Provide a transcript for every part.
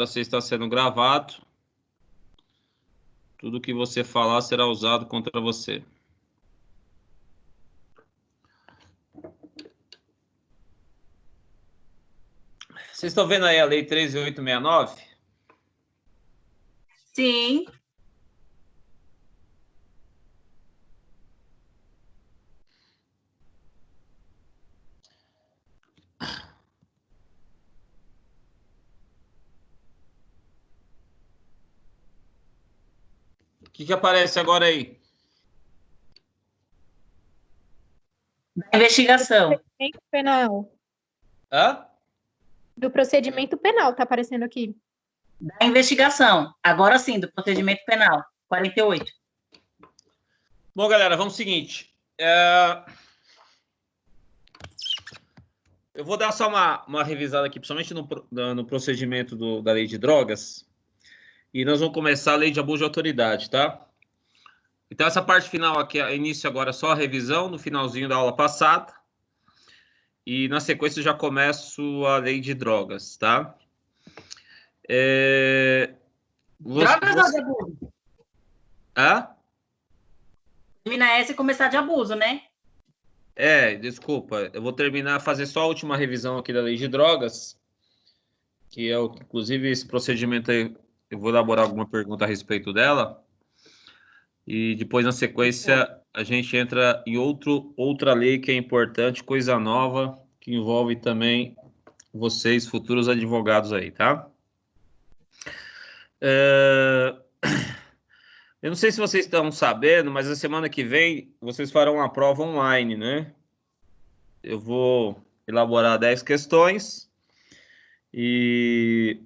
você está sendo gravado. Tudo que você falar será usado contra você. Vocês estão vendo aí a Lei 13.869? Sim. O que aparece agora aí? Da investigação. Procedimento penal. Hã? Do procedimento penal, tá aparecendo aqui. Da investigação. Agora sim, do procedimento penal. 48. Bom, galera, vamos ao seguinte. Eu vou dar só uma revisada aqui, principalmente no procedimento da lei de drogas. E nós vamos começar a lei de abuso de autoridade, tá? Então, essa parte final aqui, início agora só a revisão, no finalzinho da aula passada. E, na sequência, eu já começo a lei de drogas, tá? Drogas ou de abuso? Hã? Termina essa e começar de abuso, né? Desculpa. Eu vou terminar, fazer só a última revisão aqui da lei de drogas, que é, inclusive, esse procedimento aí, eu vou elaborar alguma pergunta a respeito dela. E depois, na sequência, a gente entra em outra lei que é importante, coisa nova, que envolve também vocês, futuros advogados aí, tá? Eu não sei se vocês estão sabendo, mas na semana que vem vocês farão uma prova online, né? Eu vou elaborar 10 questões e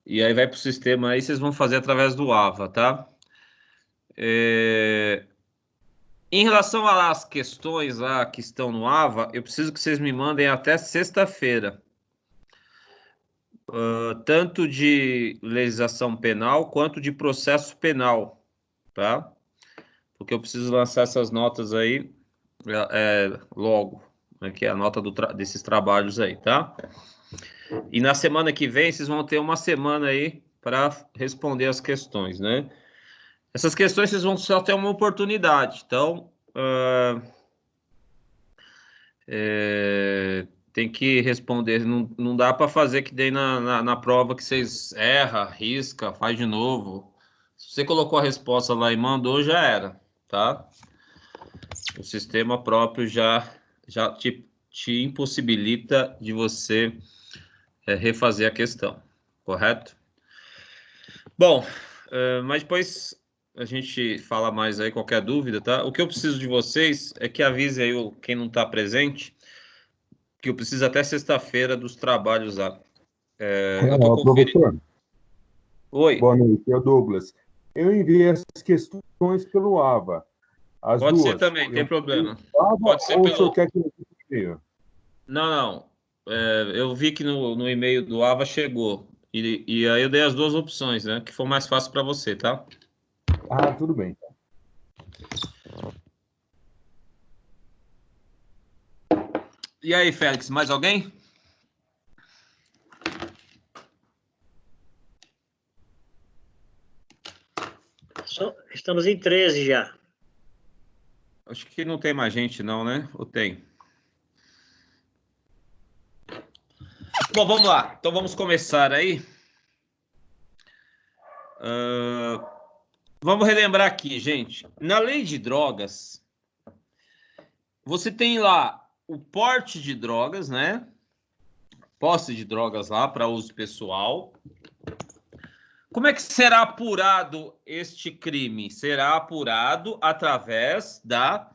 aí vai para o sistema aí, vocês vão fazer através do AVA, tá? Em relação às questões lá que estão no AVA, eu preciso que vocês me mandem até sexta-feira. Tanto de legislação penal quanto de processo penal, tá? Porque eu preciso lançar essas notas aí logo, né, que é a nota desses trabalhos aí, tá? E na semana que vem, vocês vão ter uma semana aí para responder as questões, né? Essas questões vocês vão só ter uma oportunidade, então tem que responder, não dá para fazer que daí na prova que vocês erra, risca, faz de novo. Se você colocou a resposta lá e mandou, já era, tá? O sistema próprio já te impossibilita de você refazer a questão, correto? Bom, mas depois a gente fala mais aí, qualquer dúvida, tá? O que eu preciso de vocês é que avise aí quem não está presente, que eu preciso até sexta-feira dos trabalhos lá. Eu tô conferindo. Professor, Oi. boa noite, é o Douglas. Eu enviei essas questões pelo AVA. As Pode duas. ser também, tem problema. AVA, Pode ser ou pelo... o senhor quer que eu envie? Não. Eu vi que no e-mail do AVA chegou. E aí eu dei as duas opções, né? Que for mais fácil para você, tá? Ah, tudo bem. E aí, Félix, mais alguém? Estamos em 13 já. Acho que não tem mais gente não, né? Ou tem? Bom, vamos lá. Então vamos começar aí. Vamos relembrar aqui, gente. Na lei de drogas, você tem lá o porte de drogas, né? Posse de drogas lá para uso pessoal. Como é que será apurado este crime? Será apurado através da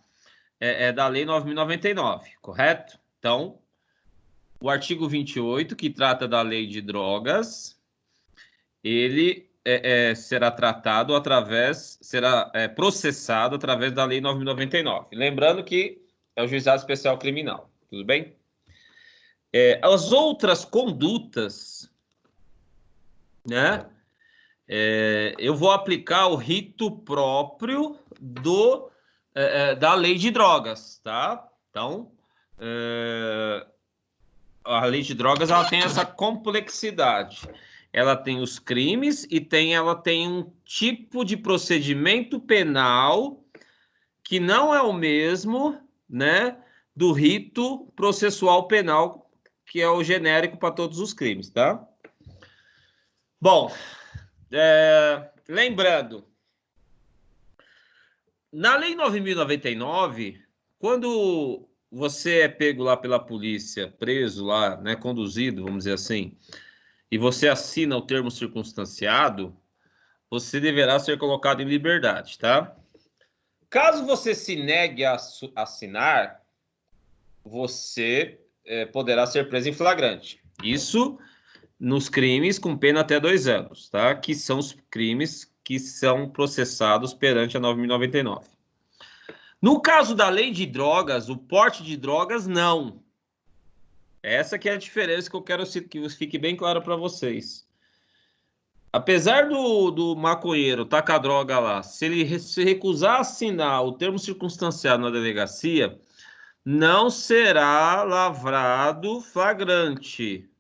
Lei 9.099, correto? Então, o artigo 28, que trata da lei de drogas, ele será tratado será processado através da Lei 9.099. Lembrando que é o Juizado Especial Criminal, tudo bem? As outras condutas, né? Eu vou aplicar o rito próprio da lei de drogas, tá? Então, a lei de drogas ela tem essa complexidade. ela tem os crimes e ela tem um tipo de procedimento penal que não é o mesmo, né, do rito processual penal, que é o genérico para todos os crimes, tá? Bom, lembrando, na Lei 9.099, quando você é pego lá pela polícia, preso lá, né, conduzido, vamos dizer assim, e você assina o termo circunstanciado, você deverá ser colocado em liberdade, tá? Caso você se negue a assinar, você poderá ser preso em flagrante. Isso nos crimes com pena até 2 anos, tá? Que são os crimes que são processados perante a 9.099. No caso da lei de drogas, o porte de drogas, não. Essa que é a diferença que eu quero que fique bem claro para vocês. Apesar do maconheiro estar com a droga lá, se ele se recusar a assinar o termo circunstanciado na delegacia, não será lavrado flagrante,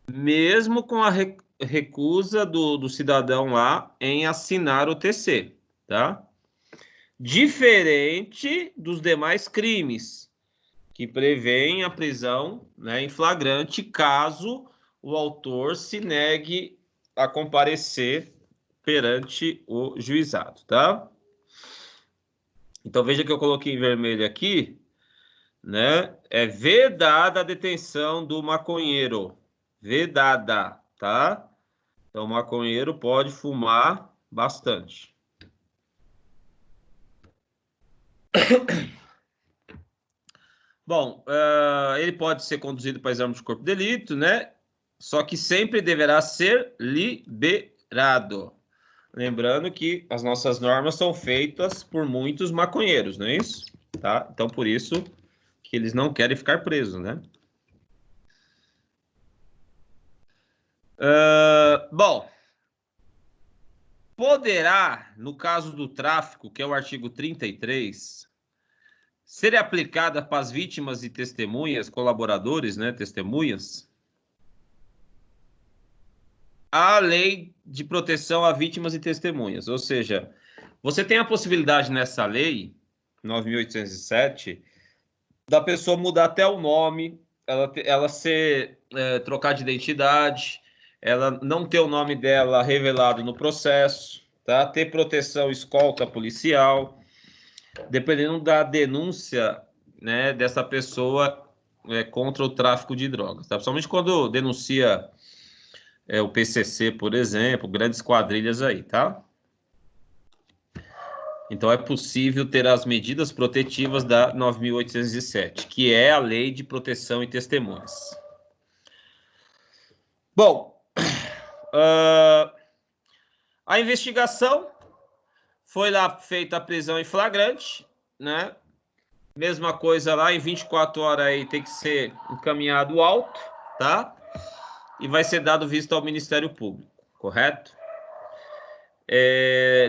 mesmo com a recusa do cidadão lá em assinar o TC, tá? Diferente dos demais crimes, que prevêem a prisão, né, em flagrante, caso o autor se negue a comparecer perante o juizado, tá? Então, veja que eu coloquei em vermelho aqui, né? É vedada a detenção do maconheiro. Vedada, tá? Então, o maconheiro pode fumar bastante. Bom, ele pode ser conduzido para exame de corpo de delito, né? Só que sempre deverá ser liberado. Lembrando que as nossas normas são feitas por muitos maconheiros, não é isso? Tá? Então, por isso que eles não querem ficar presos, né? Bom, poderá, no caso do tráfico, que é o artigo 33, ser aplicada para as vítimas e testemunhas, colaboradores, né, testemunhas, a lei de proteção a vítimas e testemunhas. Ou seja, você tem a possibilidade nessa lei, 9.807, da pessoa mudar até o nome, ela ser trocar de identidade, ela não ter o nome dela revelado no processo, tá? Ter proteção escolta policial, dependendo da denúncia, né, dessa pessoa contra o tráfico de drogas, tá? Principalmente quando denuncia o PCC, por exemplo, grandes quadrilhas aí, tá? Então, é possível ter as medidas protetivas da 9.807, que é a Lei de Proteção e Testemunhas. Bom, a investigação foi lá feita a prisão em flagrante, né? Mesma coisa lá, em 24 horas aí tem que ser encaminhado o auto, tá? E vai ser dado vista ao Ministério Público, correto?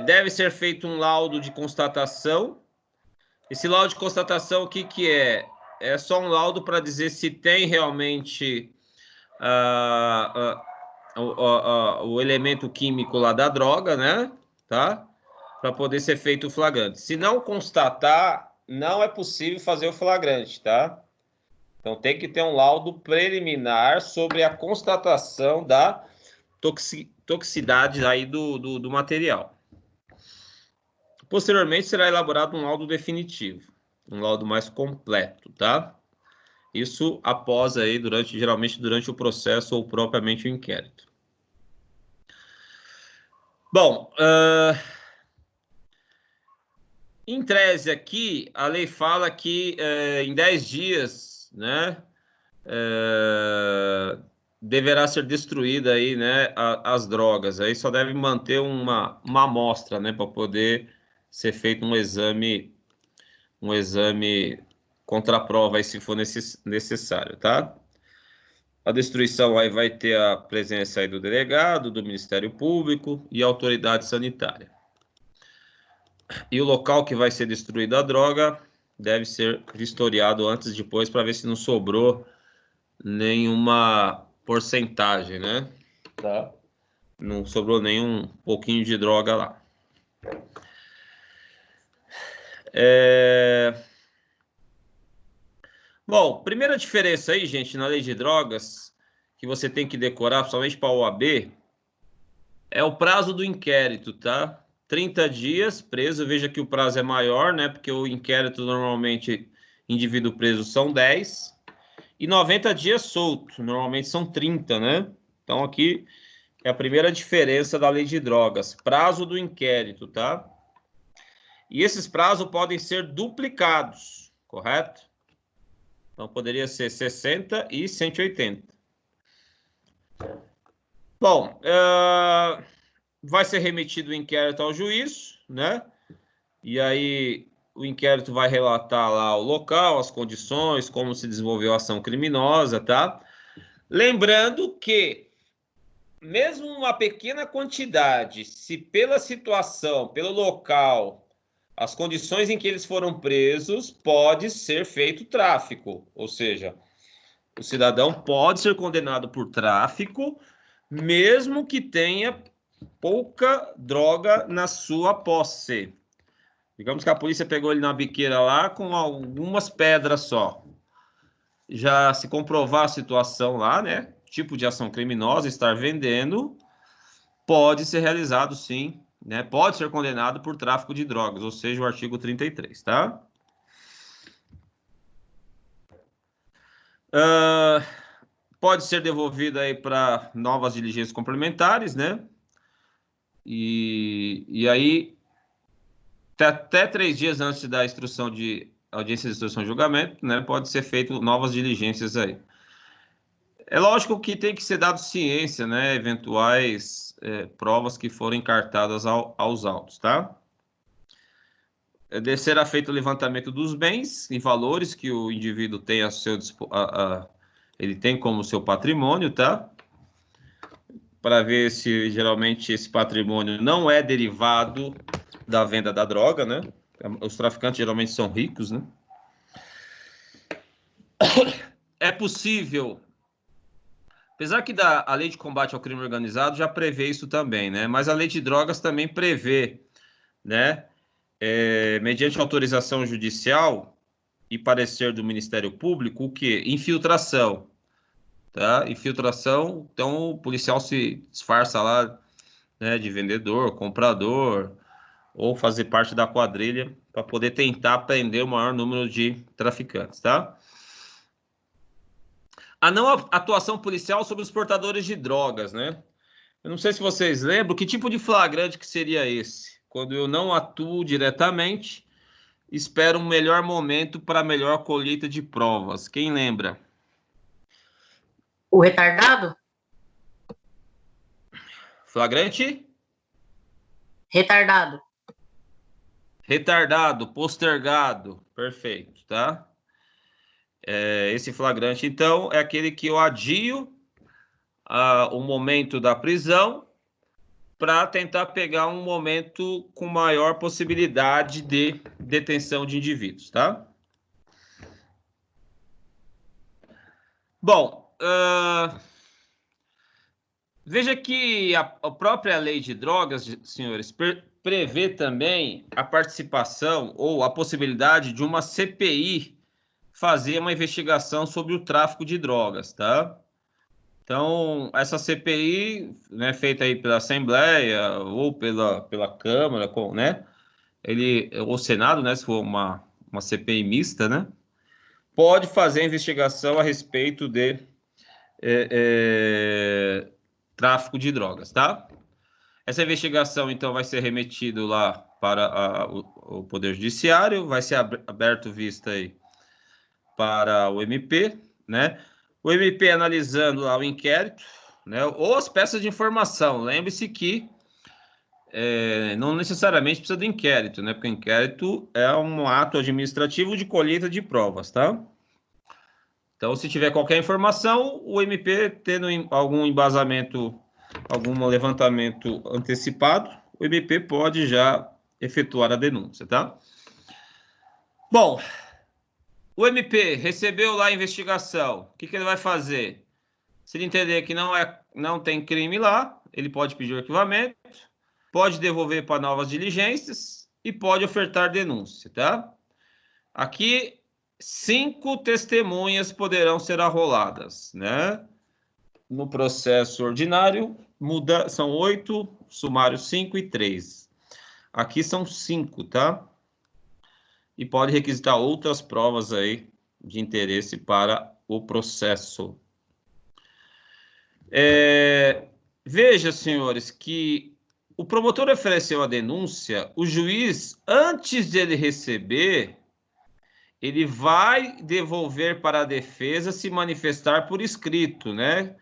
Deve ser feito um laudo de constatação. Esse laudo de constatação, o que que é? É só um laudo para dizer se tem realmente o elemento químico lá da droga, né? Tá? Para poder ser feito o flagrante. Se não constatar, não é possível fazer o flagrante, tá? Então tem que ter um laudo preliminar sobre a constatação da toxicidade aí do material. Posteriormente será elaborado um laudo definitivo, um laudo mais completo, tá? Isso após aí, geralmente durante o processo ou propriamente o inquérito. Bom, em tese aqui, a lei fala que em 10 dias, né, deverá ser destruída aí, né, as drogas. Aí só deve manter uma amostra, né, para poder ser feito um exame contra a prova aí, se for necessário, tá? A destruição aí vai ter a presença aí do delegado, do Ministério Público e autoridade sanitária. E o local que vai ser destruída a droga deve ser vistoriado antes e depois para ver se não sobrou nenhuma porcentagem, né? Tá? Não sobrou nenhum pouquinho de droga lá. Bom, primeira diferença aí, gente, na lei de drogas, que você tem que decorar, principalmente para a OAB, é o prazo do inquérito, tá? 30 dias preso, veja que o prazo é maior, né? Porque o inquérito normalmente, indivíduo preso são 10, e 90 dias solto, normalmente são 30, né? Então aqui é a primeira diferença da lei de drogas, prazo do inquérito, tá? E esses prazos podem ser duplicados, correto? Então poderia ser 60 e 180. Bom, vai ser remetido o inquérito ao juiz, né? E aí o inquérito vai relatar lá o local, as condições, como se desenvolveu a ação criminosa, tá? Lembrando que mesmo uma pequena quantidade, se pela situação, pelo local, as condições em que eles foram presos, pode ser feito tráfico. Ou seja, o cidadão pode ser condenado por tráfico, mesmo que tenha pouca droga na sua posse. Digamos que a polícia pegou ele na biqueira lá com algumas pedras só. Já se comprovar a situação lá, né? Tipo de ação criminosa, estar vendendo, pode ser realizado sim, né? Pode ser condenado por tráfico de drogas, ou seja, o artigo 33, tá? Pode ser devolvido aí para novas diligências complementares, né? E aí, até 3 dias antes da instrução de audiência de instrução de julgamento, né? Pode ser feito novas diligências aí. É lógico que tem que ser dado ciência, né? Eventuais provas que forem encartadas aos autos, tá? Será feito o levantamento dos bens e valores que o indivíduo tem a seu ele tem como seu patrimônio, tá? Para ver se geralmente esse patrimônio não é derivado da venda da droga, né? Os traficantes geralmente são ricos, né? É possível, apesar que a lei de combate ao crime organizado já prevê isso também, né? Mas a lei de drogas também prevê, né? Mediante autorização judicial e parecer do Ministério Público, o quê? Infiltração, tá? Infiltração, então o policial se disfarça lá, né, de vendedor, comprador, ou fazer parte da quadrilha para poder tentar prender o maior número de traficantes, tá? A não atuação policial sobre os portadores de drogas, né? Eu não sei se vocês lembram, que tipo de flagrante que seria esse? Quando eu não atuo diretamente, espero um melhor momento para melhor colheita de provas. Quem lembra? O retardado? Flagrante? Retardado. Retardado, postergado. Perfeito, tá? Esse flagrante, então, é aquele que eu adio o momento da prisão para tentar pegar um momento com maior possibilidade de detenção de indivíduos, tá? Bom, veja que a própria lei de drogas, senhores, prevê também a participação ou a possibilidade de uma CPI fazer uma investigação sobre o tráfico de drogas, tá? Então, essa CPI, né, feita aí pela Assembleia ou pela Câmara, né? O Senado, né, se for uma CPI mista, né? Pode fazer a investigação a respeito de tráfico de drogas, tá? Essa investigação, então, vai ser remetido lá para o Poder Judiciário, vai ser aberto vista aí para o MP, né? O MP analisando lá o inquérito, né? Ou as peças de informação. Lembre-se que não necessariamente precisa do inquérito, né? Porque o inquérito é um ato administrativo de colheita de provas, tá? Então, se tiver qualquer informação, o MP tendo algum embasamento, algum levantamento antecipado, o MP pode já efetuar a denúncia, tá? Bom, o MP recebeu lá a investigação. O que ele vai fazer? Se ele entender que não tem crime lá, Ele pode pedir o arquivamento, pode devolver para novas diligências e pode ofertar denúncia, tá? Aqui, 5 testemunhas poderão ser arroladas, né? No processo ordinário, são 8, sumário 5 e 3. Aqui são 5, tá? E pode requisitar outras provas aí de interesse para o processo. Veja, senhores, que o promotor ofereceu a denúncia, o juiz, antes de ele receber, ele vai devolver para a defesa se manifestar por escrito, né?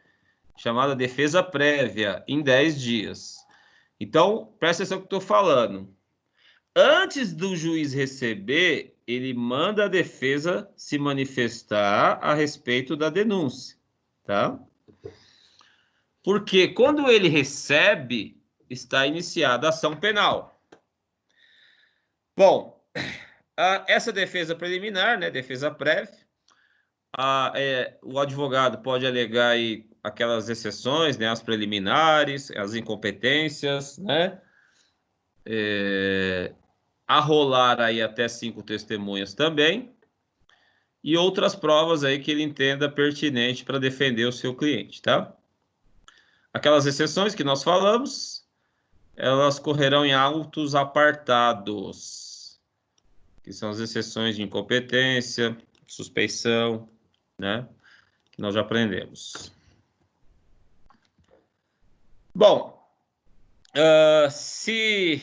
Chamada defesa prévia, em 10 dias. Então, presta atenção no que eu estou falando. Antes do juiz receber, ele manda a defesa se manifestar a respeito da denúncia, tá? Porque quando ele recebe, está iniciada a ação penal. Bom, essa defesa preliminar, né, defesa prévia, o advogado pode alegar aí aquelas exceções, né, as preliminares, as incompetências, né, arrolar aí até 5 testemunhas também, e outras provas aí que ele entenda pertinente para defender o seu cliente, tá? Aquelas exceções que nós falamos, elas correrão em autos apartados, que são as exceções de incompetência, suspeição, né? Que nós já aprendemos. Bom, se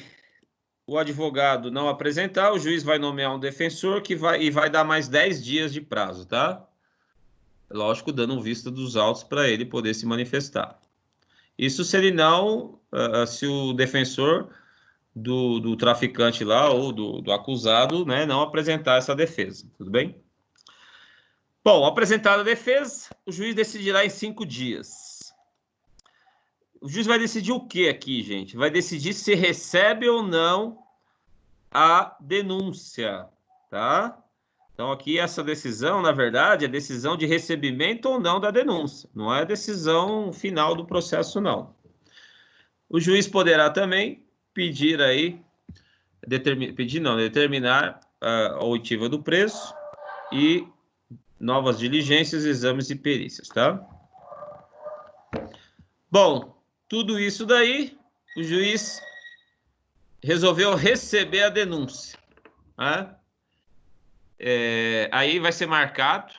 o advogado não apresentar, o juiz vai nomear um defensor e vai dar mais 10 dias de prazo, tá? Lógico, dando vista dos autos para ele poder se manifestar. Isso se ele não, se o defensor do traficante lá ou do acusado, né, não apresentar essa defesa, tudo bem? Bom, apresentada a defesa, o juiz decidirá em 5 dias. O juiz vai decidir o que aqui, gente? Vai decidir se recebe ou não a denúncia, tá? Então, aqui essa decisão, na verdade, é decisão de recebimento ou não da denúncia. Não é decisão final do processo, não. O juiz poderá também pedir aí, determinar a oitiva do preso e novas diligências, exames e perícias, tá? Bom, tudo isso daí, o juiz resolveu receber a denúncia, né? Aí vai ser marcado,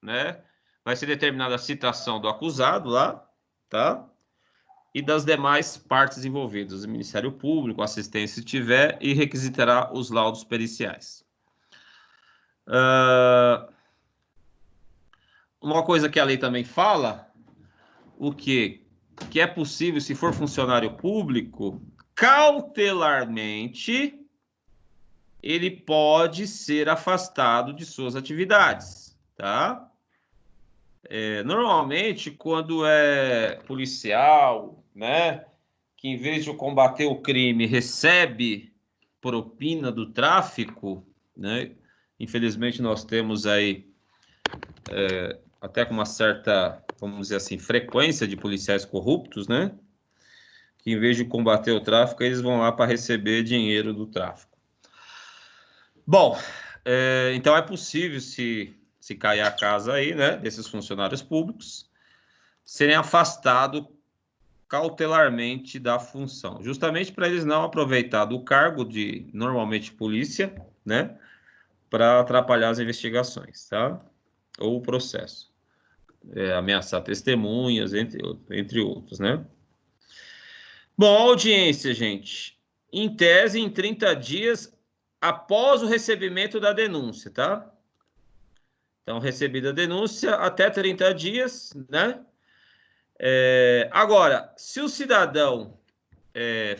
né? Vai ser determinada a citação do acusado lá, tá? E das demais partes envolvidas, o Ministério Público, assistência se tiver, e requisitará os laudos periciais. Uma coisa que a lei também fala, o quê? Que é possível, se for funcionário público, cautelarmente, ele pode ser afastado de suas atividades, tá? Normalmente, quando é policial, né, que em vez de combater o crime, recebe propina do tráfico, né? Infelizmente, nós temos aí, até com uma certa, vamos dizer assim, frequência de policiais corruptos, né? Que em vez de combater o tráfico, eles vão lá para receber dinheiro do tráfico. Bom, então é possível, se cair a casa aí, né, desses funcionários públicos, serem afastados cautelarmente da função, justamente para eles não aproveitar do cargo de, normalmente, polícia, né, para atrapalhar as investigações, tá? Ou o processo. Ameaçar testemunhas, entre outros, né? Bom, audiência, gente. Em tese, em 30 dias após o recebimento da denúncia, tá? Então, recebida a denúncia, até 30 dias, né? Agora, se o cidadão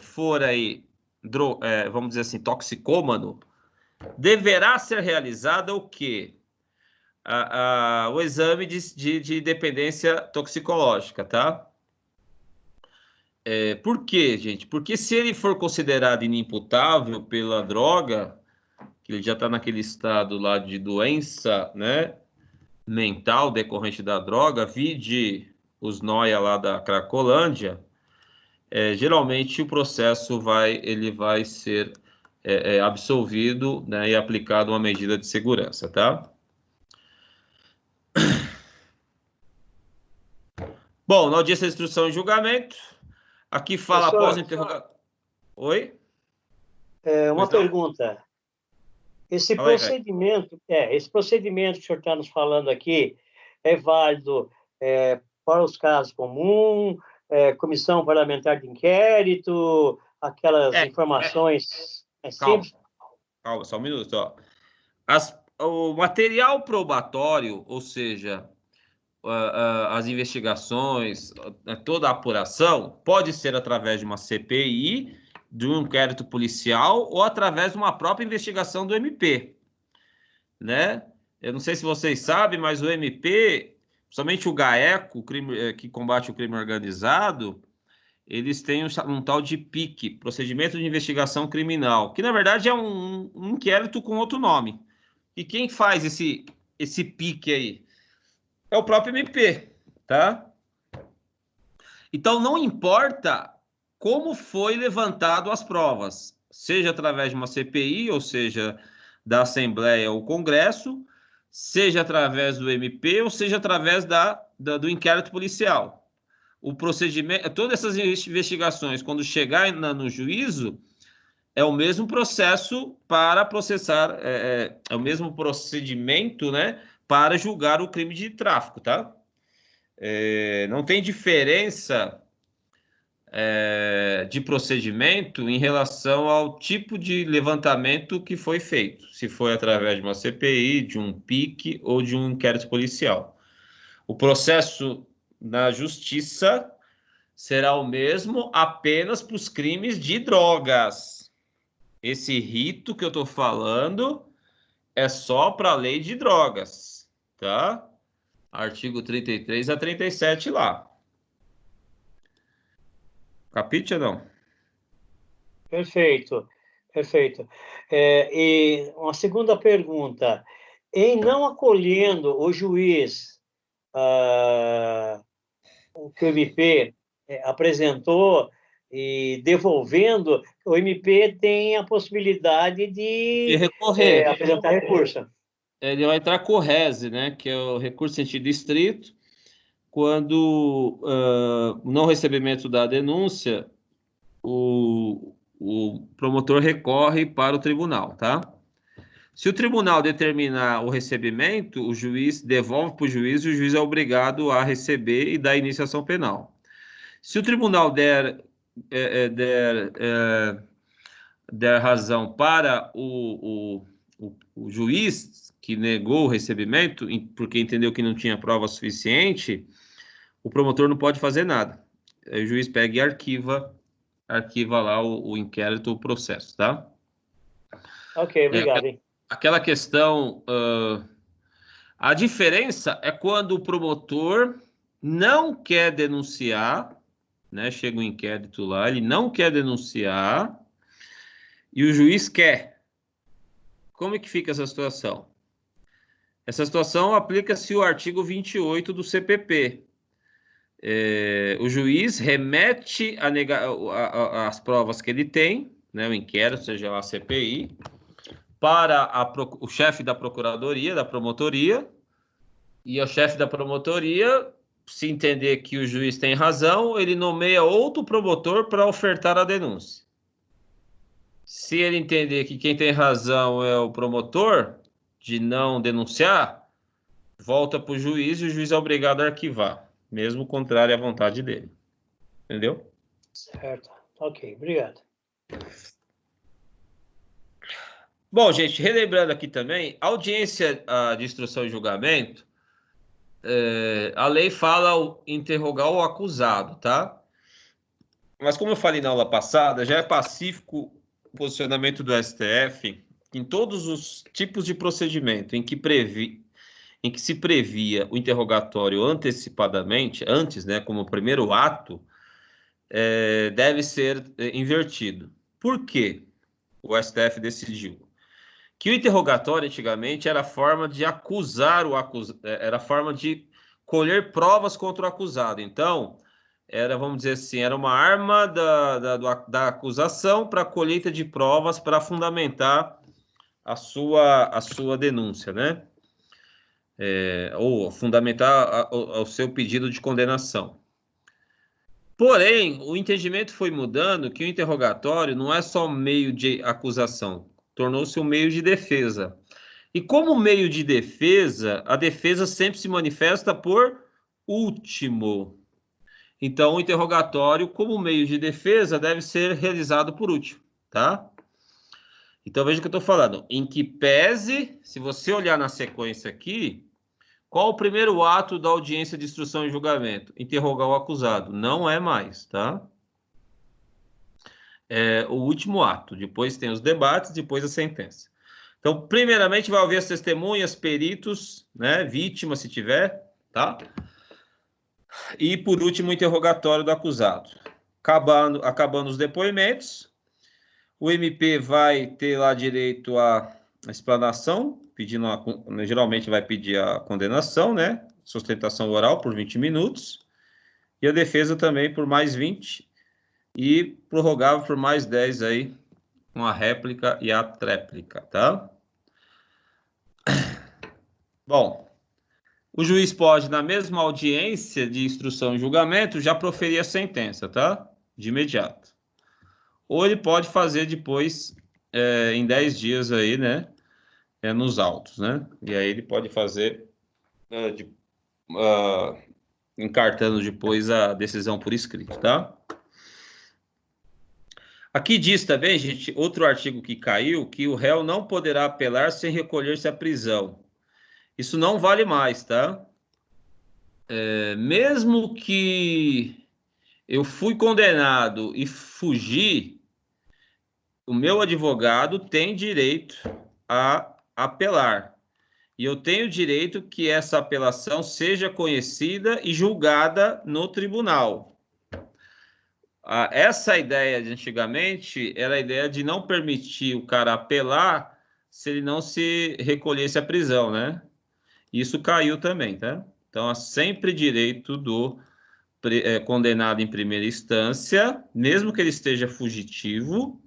for aí, vamos dizer assim, toxicômano, deverá ser realizado o quê? O exame de dependência toxicológica, tá? Por quê, gente? Porque se ele for considerado inimputável pela droga, que ele já está naquele estado lá de doença, né, mental decorrente da droga, vide os nóia lá da Cracolândia, geralmente o processo ele vai ser absolvido, né, e aplicado uma medida de segurança, tá? Bom, na audiência de instrução e julgamento, aqui fala Professor, após interrogatório. Oi? Uma Pois não? pergunta. Esse Fala aí, velho. esse procedimento que o senhor está nos falando aqui é válido para os casos comuns, comissão parlamentar de inquérito, aquelas informações Calma, simples? calma, só um minuto, ó. O material probatório, ou seja, as investigações, toda a apuração, pode ser através de uma CPI, de um inquérito policial ou através de uma própria investigação do MP, né? Eu não sei se vocês sabem, mas o MP, somente o GAECO, que combate o crime organizado, eles têm um tal de PIC, Procedimento de Investigação Criminal, que na verdade é um inquérito com outro nome. E quem faz esse PIC aí? É o próprio MP, tá? Então, não importa como foi levantado as provas, seja através de uma CPI, ou seja, da Assembleia ou Congresso, seja através do MP, ou seja através do inquérito policial. O procedimento, todas essas investigações, quando chegar no juízo, é o mesmo processo para processar, é o mesmo procedimento, né, para julgar o crime de tráfico, tá? Não tem diferença de procedimento em relação ao tipo de levantamento que foi feito, se foi através de uma CPI, de um PIC ou de um inquérito policial. O processo na justiça será o mesmo apenas para os crimes de drogas. Esse rito que eu estou falando é só para a lei de drogas, tá? Artigo 33 a 37 lá. Capite ou não? Perfeito, perfeito. E uma segunda pergunta. Em não acolhendo o juiz o que o MP apresentou e devolvendo, o MP tem a possibilidade E de recorrer. apresentar recurso. Ele vai entrar com o RESE, né? Que é o recurso em sentido estrito, quando o não recebimento da denúncia, o promotor recorre para o tribunal, tá? Se o tribunal determinar o recebimento, o juiz devolve para o juiz e o juiz é obrigado a receber e dar iniciação penal. Se o tribunal der razão para o juiz que negou o recebimento, porque entendeu que não tinha prova suficiente, o promotor não pode fazer nada. Aí o juiz pega e arquiva lá o inquérito, o processo, tá? Ok, obrigado. Aquela questão, a diferença é quando o promotor não quer denunciar, né? Chega um inquérito lá, ele não quer denunciar e o juiz quer. Como é que fica essa situação? Essa situação aplica-se o artigo 28 do CPP. O juiz remete as provas que ele tem, né, o inquérito, seja lá a CPI, para o chefe da procuradoria, da promotoria, e o chefe da promotoria, se entender que o juiz tem razão, ele nomeia outro promotor para ofertar a denúncia. Se ele entender que quem tem razão é o promotor de não denunciar, volta para o juiz e o juiz é obrigado a arquivar, mesmo contrário à vontade dele. Entendeu? Certo. Ok, obrigado. Bom, gente, relembrando aqui também, audiência de instrução e julgamento, a lei fala interrogar o acusado, tá? Mas como eu falei na aula passada, já é pacífico o posicionamento do STF em todos os tipos de procedimento em que se previa o interrogatório antecipadamente, antes, né, como primeiro ato, deve ser invertido. Por quê? O STF decidiu que o interrogatório antigamente era forma de acusar era forma de colher provas contra o acusado. Então, era, vamos dizer assim, era uma arma da acusação para a colheita de provas para fundamentar a sua denúncia, né? Ou fundamentar o seu pedido de condenação. Porém, o entendimento foi mudando que o interrogatório não é só um meio de acusação, tornou-se um meio de defesa. E como meio de defesa, a defesa sempre se manifesta por último. Então, o interrogatório, como meio de defesa, deve ser realizado por último, tá? Então, veja o que eu estou falando. Em que pese, se você olhar na sequência aqui, qual o primeiro ato da audiência de instrução e julgamento? Interrogar o acusado. Não é mais, tá? É o último ato. Depois tem os debates, depois a sentença. Então, primeiramente, vai ouvir as testemunhas, peritos, né? Vítima, se tiver, tá? E, por último, o interrogatório do acusado. Acabando os depoimentos, o MP vai ter lá direito à explanação, geralmente vai pedir a condenação, né? Sustentação oral por 20 minutos, e a defesa também por mais 20, e prorrogável por mais 10 aí, com a réplica e a tréplica, tá? Bom, o juiz pode, na mesma audiência de instrução e julgamento, já proferir a sentença, tá? De imediato. Ou ele pode fazer depois, em 10 dias aí, né? Nos autos, né? E aí ele pode fazer encartando depois a decisão por escrito, tá? Aqui diz também, gente, outro artigo que caiu, que o réu não poderá apelar sem recolher-se à prisão. Isso não vale mais, tá? Mesmo que eu fui condenado e fugi, o meu advogado tem direito a apelar. E eu tenho direito que essa apelação seja conhecida e julgada no tribunal. Essa ideia de antigamente era a ideia de não permitir o cara apelar se ele não se recolhesse à prisão, né? Isso caiu também, tá? Então, há sempre direito do condenado em primeira instância, mesmo que ele esteja fugitivo,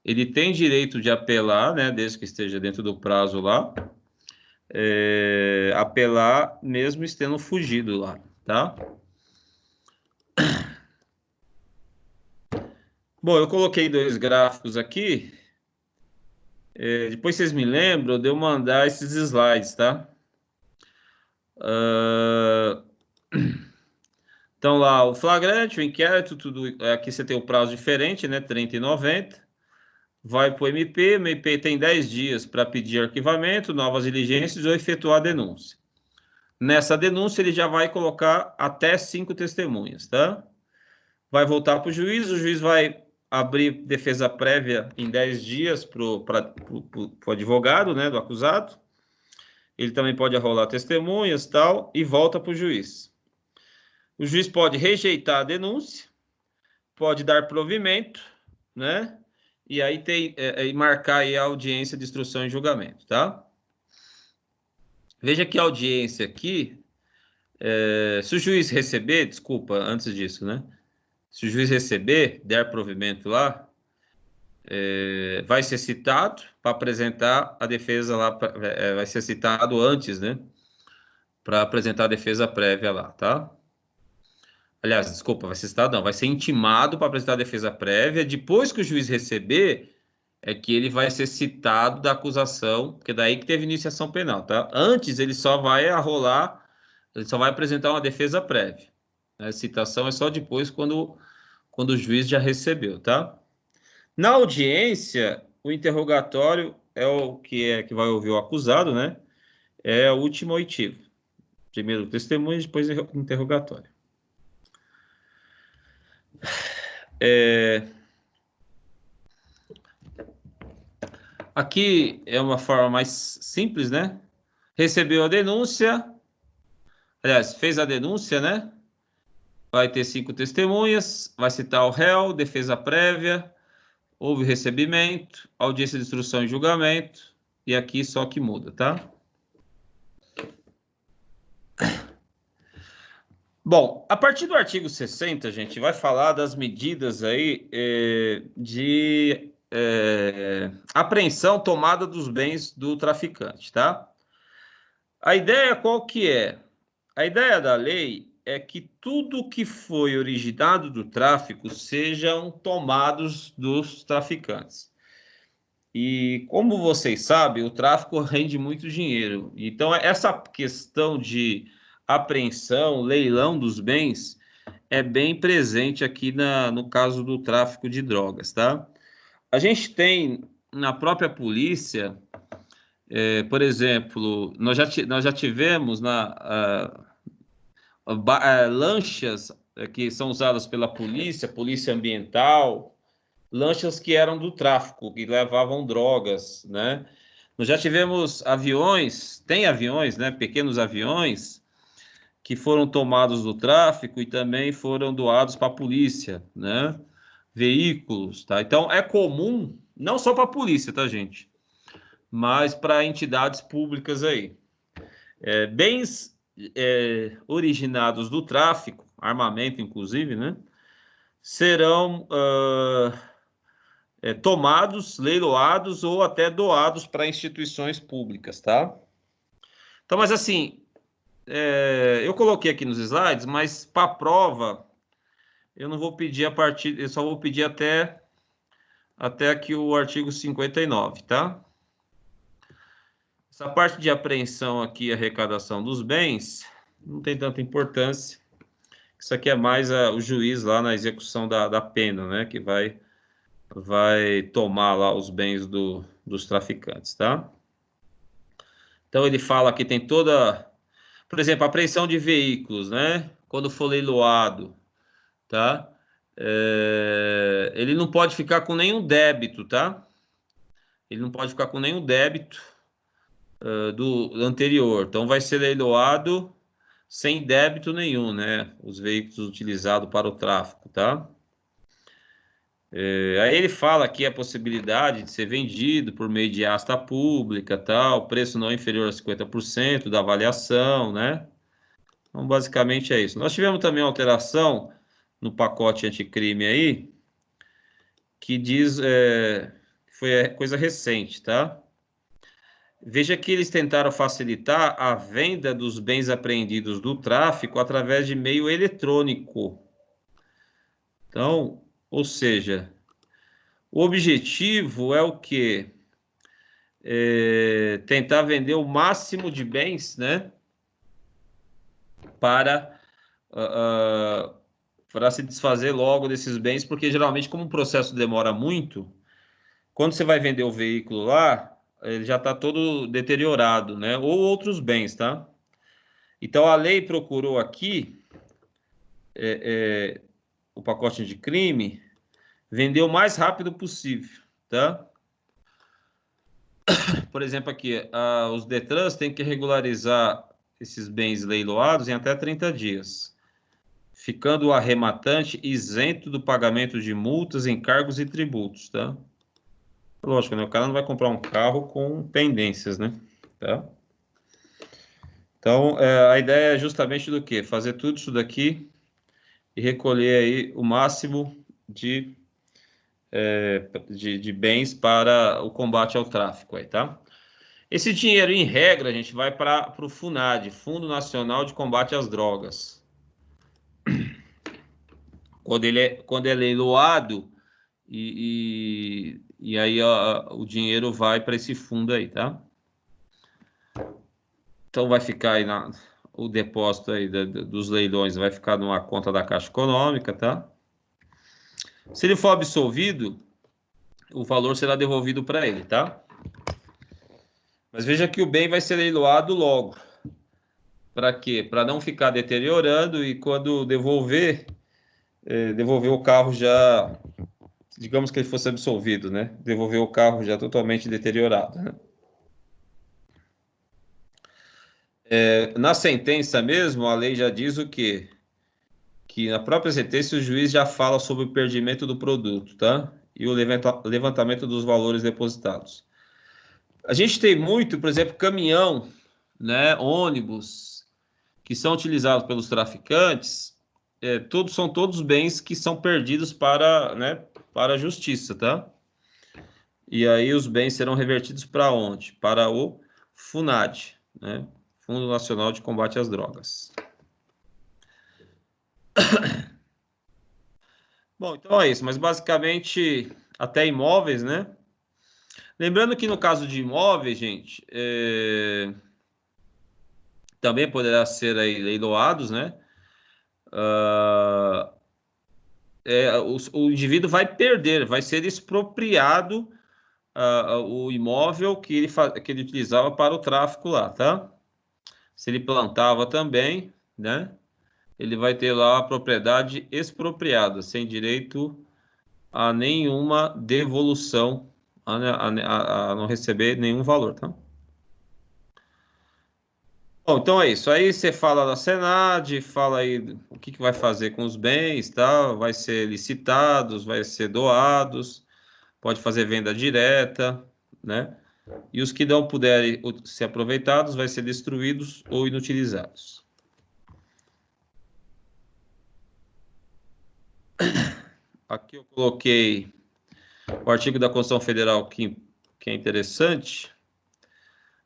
ele tem direito de apelar, né? Desde que esteja dentro do prazo lá. Apelar mesmo estando fugido lá, tá? Bom, eu coloquei 2 gráficos aqui. Depois vocês me lembram de eu mandar esses slides, tá? Então lá, o flagrante, o inquérito, tudo. Aqui você tem o prazo diferente, né? 30 e 90. Vai para o MP, o MP tem 10 dias para pedir arquivamento, novas diligências ou efetuar a denúncia. Nessa denúncia, ele já vai colocar até 5 testemunhas, tá? Vai voltar para o juiz vai abrir defesa prévia em 10 dias para o advogado, né, do acusado. Ele também pode arrolar testemunhas, tal, e volta para o juiz. O juiz pode rejeitar a denúncia, pode dar provimento, né? E aí marcar aí a audiência de instrução e julgamento, tá? Veja que a audiência aqui, se o juiz receber, desculpa, antes disso, né? Se o juiz receber, der provimento lá, vai ser citado para apresentar a defesa lá, vai ser citado antes, né? Para apresentar a defesa prévia lá, tá? Aliás, desculpa, vai ser citado, não, vai ser intimado para apresentar a defesa prévia. Depois que o juiz receber, é que ele vai ser citado da acusação, porque daí que teve iniciação penal, tá? Antes, ele só vai ele só vai apresentar uma defesa prévia. A citação é só depois quando o juiz já recebeu, tá? Na audiência, o interrogatório é o que vai ouvir o acusado, né? É o último oitivo. Primeiro o testemunho, depois o interrogatório. Aqui é uma forma mais simples, né? Recebeu a denúncia, aliás, fez a denúncia, né? Vai ter 5 testemunhas, vai citar o réu, defesa prévia, houve recebimento, audiência de instrução e julgamento, e aqui só que muda, tá? Bom, a partir do artigo 60, a gente vai falar das medidas aí de apreensão, tomada dos bens do traficante, tá? A ideia qual que é? A ideia da lei é que tudo que foi originado do tráfico sejam tomados dos traficantes. E como vocês sabem, o tráfico rende muito dinheiro. Então, essa questão de apreensão, leilão dos bens, é bem presente aqui no caso do tráfico de drogas, tá? A gente tem na própria polícia, por exemplo, nós já tivemos lanchas que são usadas pela polícia ambiental, lanchas que eram do tráfico, que levavam drogas, né? Nós já tivemos aviões, tem aviões, né? Pequenos aviões que foram tomados do tráfico e também foram doados para a polícia, né? Veículos, tá? Então, é comum, não só para a polícia, tá, gente? Mas para entidades públicas aí. Bens originados do tráfico, armamento inclusive, né? Serão tomados, leiloados ou até doados para instituições públicas, tá? Então, mas assim, eu coloquei aqui nos slides, mas para a prova, eu não vou pedir eu só vou pedir até aqui o artigo 59, tá? Essa parte de apreensão aqui, arrecadação dos bens, não tem tanta importância. Isso aqui é mais o juiz lá na execução da pena, né? Que vai tomar lá os bens dos traficantes, tá? Então, ele fala que tem toda... Por exemplo, apreensão de veículos, né? Quando for leiloado, tá? Ele não pode ficar com nenhum débito, tá? Ele não pode ficar com nenhum débito do anterior. Então, vai ser leiloado sem débito nenhum, né? Os veículos utilizados para o tráfico, tá? Aí ele fala aqui a possibilidade de ser vendido por meio de asta pública, tal, preço não inferior a 50% da avaliação, né? Então, basicamente é isso. Nós tivemos também uma alteração no pacote anticrime aí, que diz, foi coisa recente, tá? Veja que eles tentaram facilitar a venda dos bens apreendidos do tráfico através de meio eletrônico. Então, ou seja, o objetivo é o quê? Tentar vender o máximo de bens, né? Para se desfazer logo desses bens, porque geralmente, como o processo demora muito, quando você vai vender o veículo lá, ele já está todo deteriorado, né? Ou outros bens, tá? Então, a lei procurou aqui, o pacote de crime, vender o mais rápido possível, tá? Por exemplo, aqui, os Detrans têm que regularizar esses bens leiloados em até 30 dias, ficando o arrematante isento do pagamento de multas, encargos e tributos, tá? Lógico, né? O cara não vai comprar um carro com pendências, né? Tá? Então, a ideia é justamente do quê? Fazer tudo isso daqui e recolher aí o máximo de bens para o combate ao tráfico aí, tá? Esse dinheiro, em regra, a gente vai para o FUNAD, Fundo Nacional de Combate às Drogas. Quando é leiloado, e aí o dinheiro vai para esse fundo aí, tá? Então vai ficar aí o depósito aí dos leilões vai ficar numa conta da Caixa Econômica, tá? Se ele for absolvido, o valor será devolvido para ele, tá? Mas veja que o bem vai ser leiloado logo. Para quê? Para não ficar deteriorando e quando devolver o carro já, digamos que ele fosse absolvido, né? Devolver o carro já totalmente deteriorado, né? Na sentença mesmo, a lei já diz o quê? Que na própria sentença o juiz já fala sobre o perdimento do produto, tá? E o levantamento dos valores depositados. A gente tem muito, por exemplo, caminhão, né? Ônibus, que são utilizados pelos traficantes, são todos bens que são perdidos para, né, para a justiça, tá? E aí os bens serão revertidos para onde? Para o FUNAD, né? Fundo Nacional de Combate às Drogas. Bom, então é isso, mas basicamente até imóveis, né? Lembrando que no caso de imóveis, gente, também poderá ser aí leiloados, né? O indivíduo vai perder, vai ser expropriado o imóvel que ele utilizava para o tráfico lá, tá? Se ele plantava também, né? Ele vai ter lá a propriedade expropriada, sem direito a nenhuma devolução, a não receber nenhum valor, tá? Bom, então é isso. Aí você fala da Senad, fala aí o que vai fazer com os bens, tá? Vai ser licitados, vai ser doados, pode fazer venda direta, né? E os que não puderem ser aproveitados, vai ser destruídos ou inutilizados. Aqui eu coloquei o artigo da Constituição Federal que é interessante,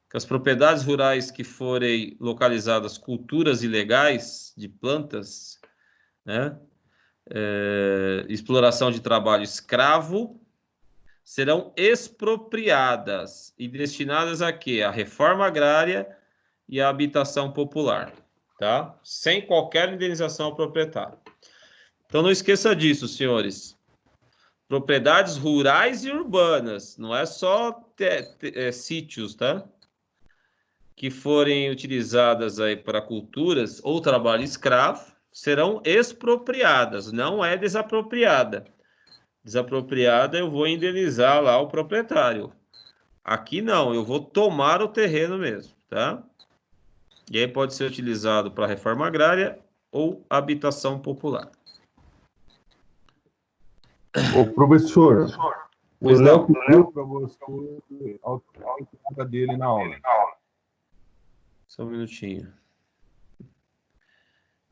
que as propriedades rurais que forem localizadas culturas ilegais de plantas, né, exploração de trabalho escravo, serão expropriadas e destinadas a quê? A reforma agrária e a habitação popular, tá? Sem qualquer indenização ao proprietário. Então não esqueça disso, senhores. Propriedades rurais e urbanas, não é só sítios, tá? Que forem utilizadas aí para culturas ou trabalho escravo, serão expropriadas, não é desapropriada. Desapropriada, eu vou indenizar lá o proprietário. Aqui não, eu vou tomar o terreno mesmo, tá? E aí pode ser utilizado para reforma agrária ou habitação popular. Ô, professor, o Pois Léo não. pediu para você autorizar a entrada dele na aula. Só um minutinho. Tá,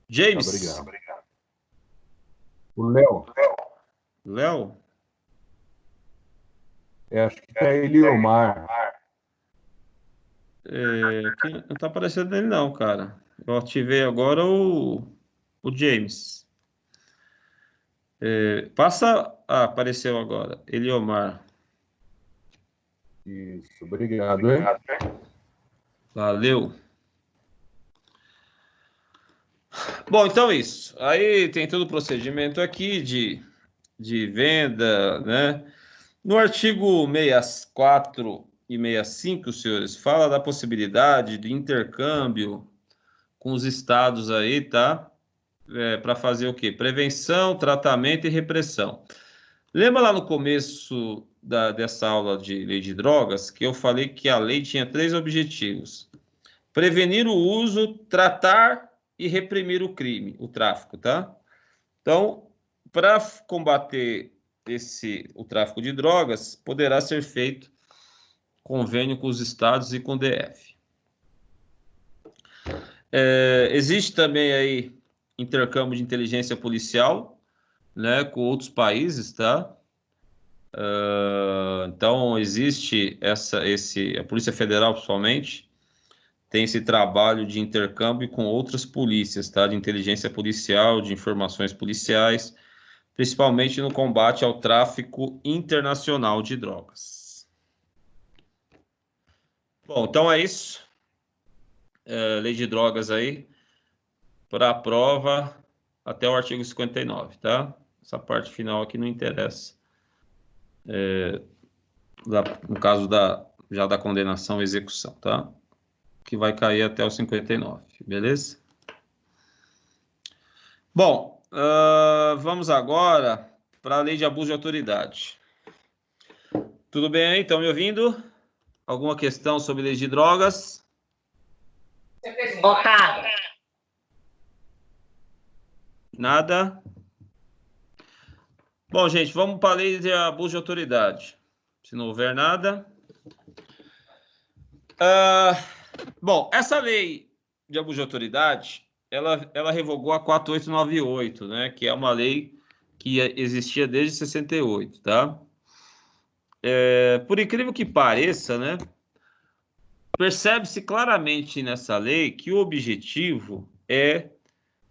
James. obrigado. O Léo, Léo? acho que é Eliomar. Aqui não tá aparecendo ele não, cara. Eu ativei agora o James. Passa... Ah, apareceu agora. Eliomar. Isso, obrigado, hein? Valeu. Bom, então isso. Aí tem todo o procedimento aqui de venda, né? No artigo 64 e 65, senhores, fala da possibilidade de intercâmbio com os estados aí, tá? Para fazer o quê? Prevenção, tratamento e repressão. Lembra lá no começo dessa aula de lei de drogas que eu falei que a lei tinha 3 objetivos: prevenir o uso, tratar e reprimir o crime, o tráfico, tá? Então, para combater o tráfico de drogas, poderá ser feito convênio com os estados e com o DF. Existe também aí intercâmbio de inteligência policial, né, com outros países, tá? Então, existe a Polícia Federal, principalmente, tem esse trabalho de intercâmbio com outras polícias, tá? De inteligência policial, de informações policiais, principalmente no combate ao tráfico internacional de drogas. Bom, então é isso. Lei de drogas aí, para a prova até o artigo 59, tá? Essa parte final aqui não interessa. No caso já da condenação e execução, tá? Que vai cair até o 59, beleza? Bom, vamos agora para a lei de abuso de autoridade. Tudo bem aí? Estão me ouvindo? Alguma questão sobre lei de drogas? Carlos. Nada? Bom, gente, vamos para a lei de abuso de autoridade. Se não houver nada. Bom, essa lei de abuso de autoridade, ela revogou a 4898, né? Que é uma lei que existia desde 68, tá? Por incrível que pareça, né? Percebe-se claramente nessa lei que o objetivo é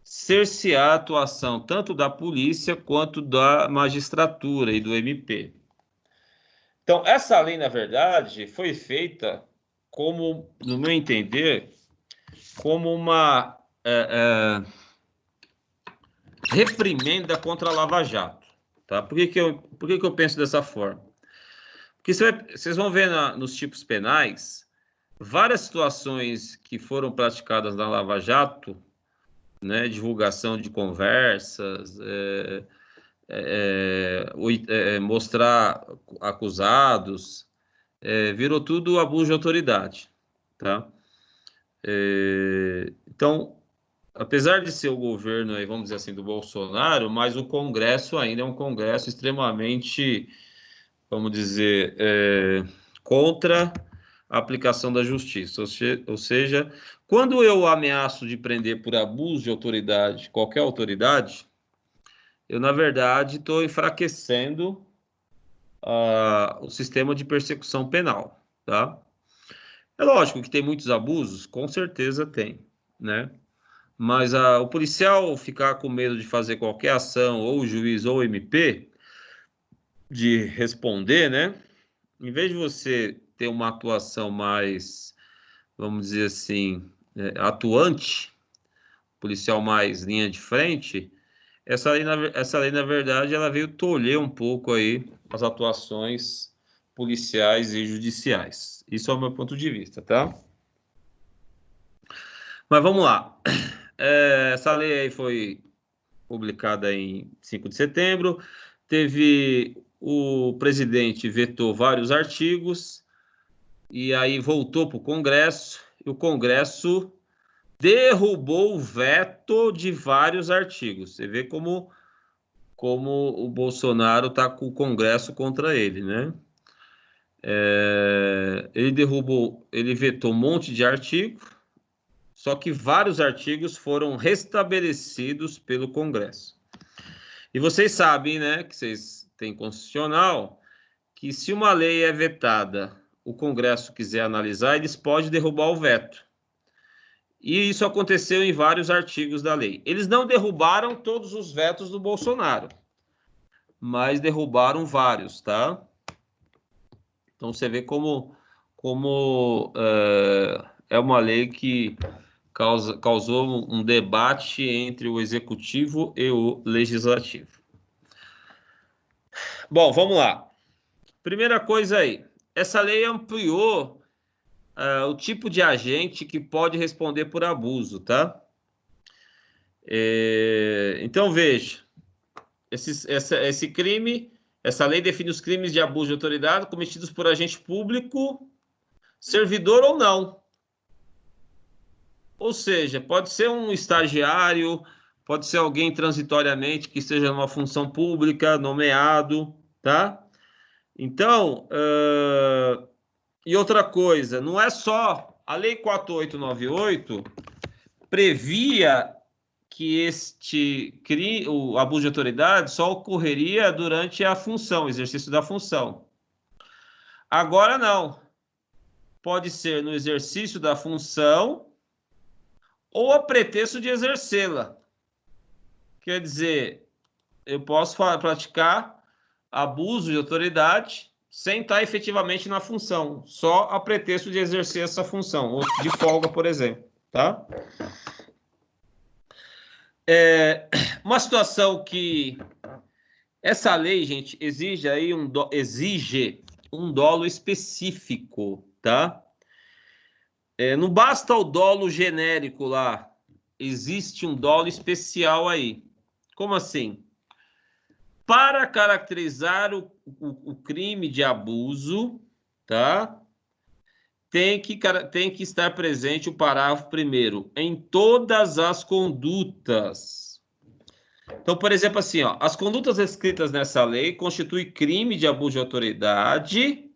cercear a atuação tanto da polícia quanto da magistratura e do MP. Então, essa lei, na verdade, foi feita como, no meu entender, como uma reprimenda contra a Lava Jato. Tá? Por que eu penso dessa forma? Porque vocês vão ver nos tipos penais várias situações que foram praticadas na Lava Jato, né, divulgação de conversas, mostrar acusados, virou tudo abuso de autoridade, tá? Então, apesar de ser o governo, aí, vamos dizer assim, do Bolsonaro, mas o Congresso ainda é um Congresso extremamente, vamos dizer, contra a aplicação da justiça. Ou seja, quando eu ameaço de prender por abuso de autoridade, qualquer autoridade, eu, na verdade, estou enfraquecendo o sistema de persecução penal, tá? É lógico que tem muitos abusos, com certeza tem, né? Mas o policial ficar com medo de fazer qualquer ação, ou o juiz ou o MP, de responder, né? Em vez de você ter uma atuação mais, vamos dizer assim, atuante, policial mais linha de frente, essa lei, na verdade, ela veio tolher um pouco aí as atuações policiais e judiciais. Isso é o meu ponto de vista, tá? Mas vamos lá. Essa lei aí foi publicada em 5 de setembro. O presidente vetou vários artigos e aí voltou para o Congresso. E o Congresso derrubou o veto de vários artigos. Você vê como o Bolsonaro está com o Congresso contra ele, né? Ele vetou um monte de artigos, só que vários artigos foram restabelecidos pelo Congresso. E vocês sabem, né, que vocês têm constitucional, que se uma lei é vetada, o Congresso quiser analisar, eles podem derrubar o veto. E isso aconteceu em vários artigos da lei. Eles não derrubaram todos os vetos do Bolsonaro, mas derrubaram vários, tá? Então você vê como é uma lei que causou um debate entre o executivo e o legislativo. Bom, vamos lá. Primeira coisa aí, essa lei ampliou o tipo de agente que pode responder por abuso, tá? Então, veja, esse crime, essa lei define os crimes de abuso de autoridade cometidos por agente público, servidor ou não. Ou seja, pode ser um estagiário, pode ser alguém transitoriamente que esteja numa função pública, nomeado, tá? Então, e outra coisa, não é só... A Lei 4898 previa que o abuso de autoridade só ocorreria durante a função, o exercício da função. Agora não. Pode ser no exercício da função ou a pretexto de exercê-la. Quer dizer, eu posso praticar abuso de autoridade sem estar efetivamente na função, só a pretexto de exercer essa função, ou de folga, por exemplo, tá? Uma situação que essa lei, gente, exige aí um dolo específico, tá? Não basta o dolo genérico lá, existe um dolo especial aí. Como assim? Para caracterizar o crime de abuso, tá? Tem que estar presente o parágrafo 1º, em todas as condutas. Então, por exemplo, assim, ó, as condutas escritas nessa lei constituem crime de abuso de autoridade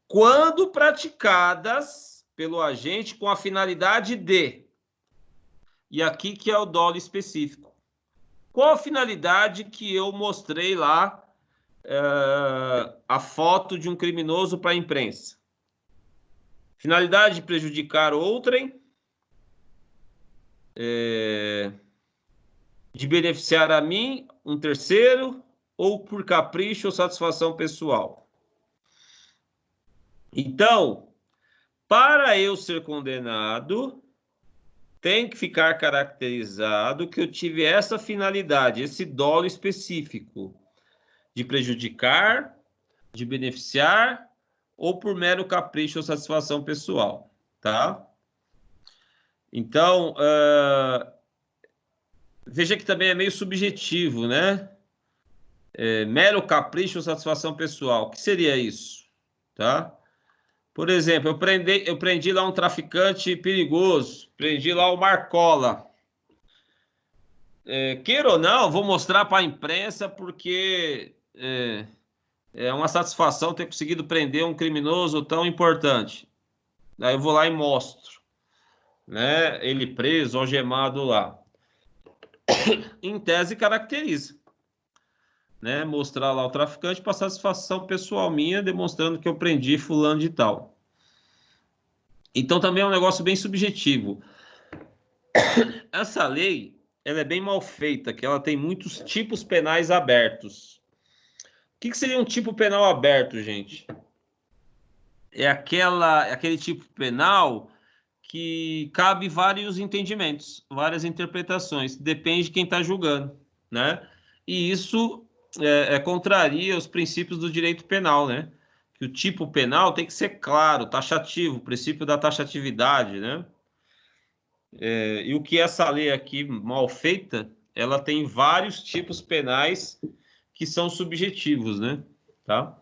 quando praticadas pelo agente com a finalidade de e aqui que é o dolo específico. Qual a finalidade que eu mostrei lá a foto de um criminoso para a imprensa? Finalidade de prejudicar outrem, de beneficiar a mim, um terceiro, ou por capricho ou satisfação pessoal. Então, para eu ser condenado, tem que ficar caracterizado que eu tive essa finalidade, esse dolo específico, de prejudicar, de beneficiar, ou por mero capricho ou satisfação pessoal, tá? Então, veja que também é meio subjetivo, né? Mero capricho ou satisfação pessoal. O que seria isso? Tá? Por exemplo, eu prendi lá um traficante perigoso, prendi lá o Marcola. Queira ou não, vou mostrar para a imprensa porque é uma satisfação ter conseguido prender um criminoso tão importante. Daí eu vou lá e mostro, né? Ele preso, algemado lá. Em tese, caracteriza, né? Mostrar lá o traficante para satisfação pessoal minha, demonstrando que eu prendi fulano de tal. Então também é um negócio bem subjetivo. Essa lei, ela é bem mal feita, que ela tem muitos tipos penais abertos. O que seria um tipo penal aberto, gente? É aquele tipo penal que cabe vários entendimentos, várias interpretações, depende de quem está julgando, né? E isso contraria os princípios do direito penal, né? Que o tipo penal tem que ser claro, taxativo, o princípio da taxatividade, né? E o que essa lei aqui, mal feita, ela tem vários tipos penais que são subjetivos, né? Tá?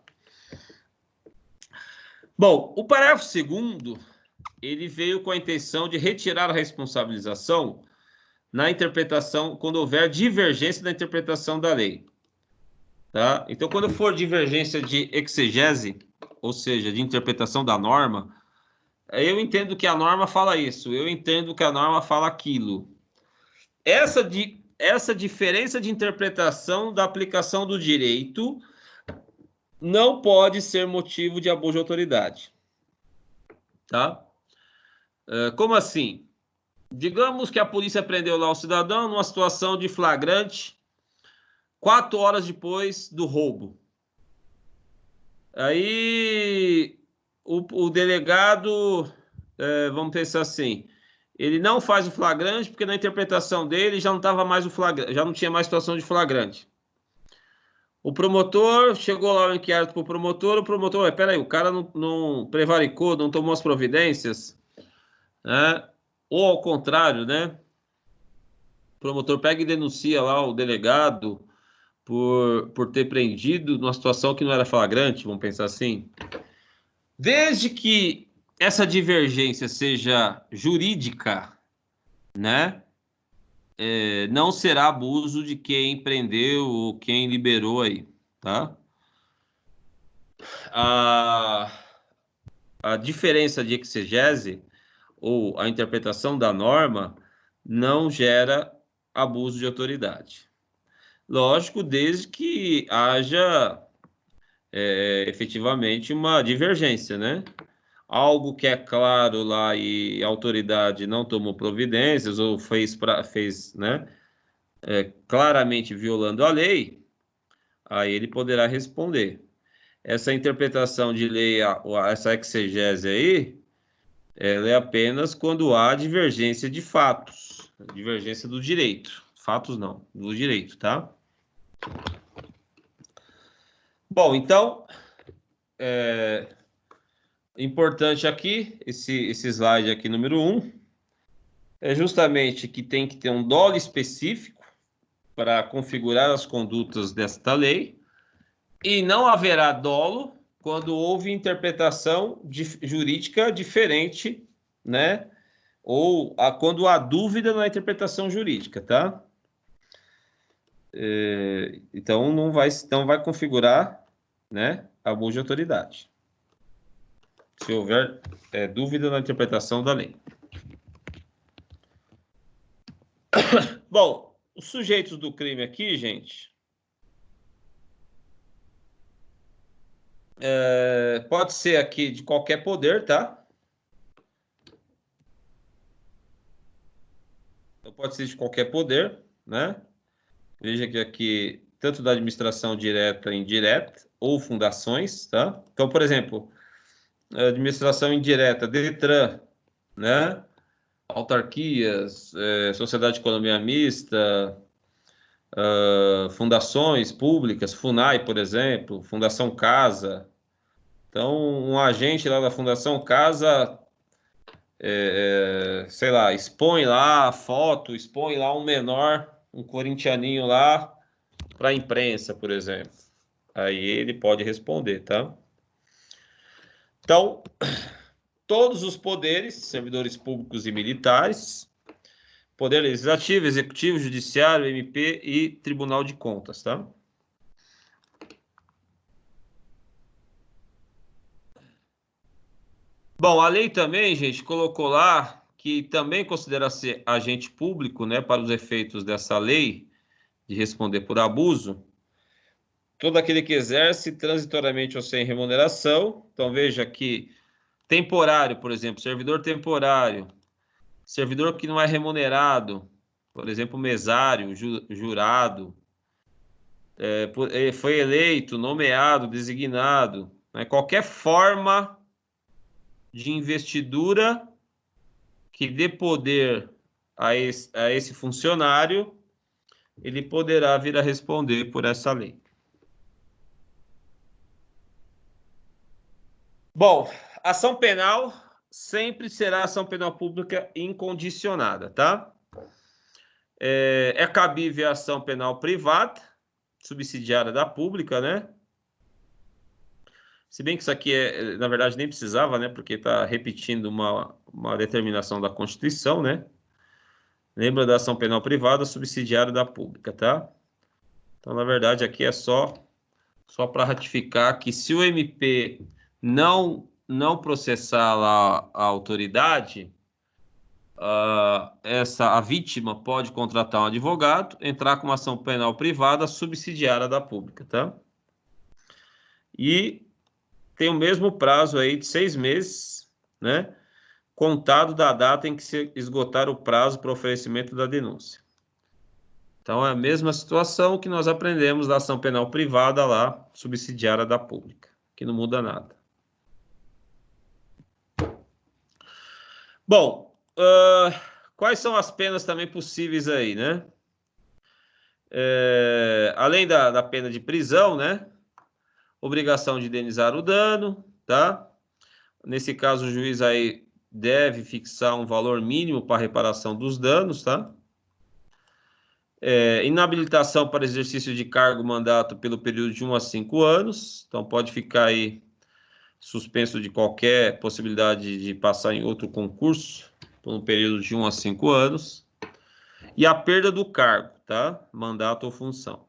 Bom, o parágrafo 2º, ele veio com a intenção de retirar a responsabilização na interpretação, quando houver divergência da interpretação da lei. Tá? Então, quando for divergência de exegese, ou seja, de interpretação da norma, eu entendo que a norma fala isso, eu entendo que a norma fala aquilo. Essa diferença de interpretação da aplicação do direito não pode ser motivo de abuso de autoridade. Tá? Como assim? Digamos que a polícia prendeu lá o cidadão numa situação de flagrante 4 horas depois do roubo. Aí o delegado, vamos pensar assim, ele não faz o flagrante porque na interpretação dele já não estava mais o flagrante, já não tinha mais situação de flagrante. O promotor chegou lá o inquérito para o promotor, peraí, o cara não prevaricou, não tomou as providências, né? Ou ao contrário, né? O promotor pega e denuncia lá o delegado por ter prendido numa situação que não era flagrante, vamos pensar assim. Desde que essa divergência seja jurídica, né? Não será abuso de quem prendeu ou quem liberou aí, tá? A diferença de exegese ou a interpretação da norma não gera abuso de autoridade. Lógico, desde que haja efetivamente uma divergência, né? Algo que é claro lá e a autoridade não tomou providências ou fez né, claramente violando a lei, aí ele poderá responder. Essa interpretação de lei, essa exegese aí, ela é apenas quando há divergência de fatos, divergência do direito. Fatos não, do direito, tá? Bom, então, importante aqui, esse slide aqui, número 1, é justamente que tem que ter um dolo específico para configurar as condutas desta lei, e não haverá dolo quando houve interpretação jurídica diferente, né? Ou quando há dúvida na interpretação jurídica, tá? Então, não vai configurar, né, abuso de autoridade. Se houver dúvida na interpretação da lei. Bom, os sujeitos do crime aqui, gente, pode ser aqui de qualquer poder, tá? Então, pode ser de qualquer poder, né? Veja que aqui, tanto da administração direta e indireta, ou fundações, tá? Então, por exemplo, administração indireta, DETRAN, né? Autarquias, sociedade de economia mista, fundações públicas, FUNAI, por exemplo, Fundação Casa. Então, um agente lá da Fundação Casa, sei lá, expõe lá a foto, expõe lá um menor, um corintianinho lá, para a imprensa, por exemplo. Aí ele pode responder, tá? Então, todos os poderes, servidores públicos e militares, Poder Legislativo, Executivo, Judiciário, MP e Tribunal de Contas, tá? Bom, a lei também, gente, colocou lá que também considera-se agente público, né, para os efeitos dessa lei de responder por abuso, todo aquele que exerce transitoriamente ou sem remuneração. Então, veja que temporário, por exemplo, servidor temporário, servidor que não é remunerado, por exemplo, mesário, jurado, foi eleito, nomeado, designado, né, qualquer forma de investidura que dê poder a esse funcionário, ele poderá vir a responder por essa lei. Bom, ação penal sempre será ação penal pública incondicionada, tá? É cabível a ação penal privada, subsidiária da pública, né? Se bem que isso aqui, na verdade, nem precisava, né? Porque está repetindo uma determinação da Constituição, né? Lembra da ação penal privada subsidiária da pública, tá? Então, na verdade, aqui é só para ratificar que se o MP não processar lá a autoridade, a vítima pode contratar um advogado, entrar com uma ação penal privada subsidiária da pública, tá? E tem o mesmo prazo aí de 6 meses, né? Contado da data em que se esgotar o prazo para oferecimento da denúncia. Então, é a mesma situação que nós aprendemos da ação penal privada lá, subsidiária da pública, que não muda nada. Bom, quais são as penas também possíveis aí, né? Além da pena de prisão, né? Obrigação de indenizar o dano, tá? Nesse caso, o juiz aí deve fixar um valor mínimo para reparação dos danos, tá? Inabilitação para exercício de cargo, mandato pelo período de 1 a 5 anos. Então, pode ficar aí suspenso de qualquer possibilidade de passar em outro concurso por um período de 1 a 5 anos. E a perda do cargo, tá? Mandato ou função.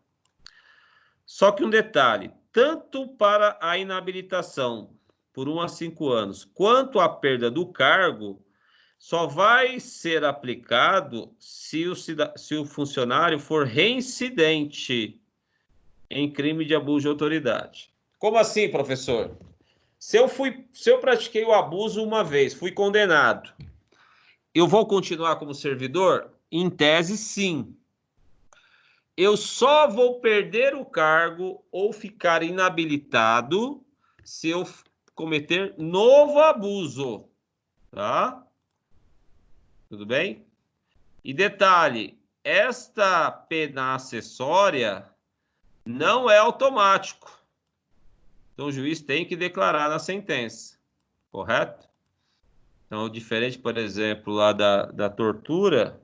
Só que um detalhe, tanto para a inabilitação por 1 a 5 anos, quanto a perda do cargo, só vai ser aplicado se o funcionário for reincidente em crime de abuso de autoridade. Como assim, professor? Se eu pratiquei o abuso uma vez, fui condenado, eu vou continuar como servidor? Em tese, sim. Eu só vou perder o cargo ou ficar inabilitado se eu cometer novo abuso, tá? Tudo bem? E detalhe, esta pena acessória não é automático. Então, o juiz tem que declarar na sentença, correto? Então, diferente, por exemplo, lá da tortura,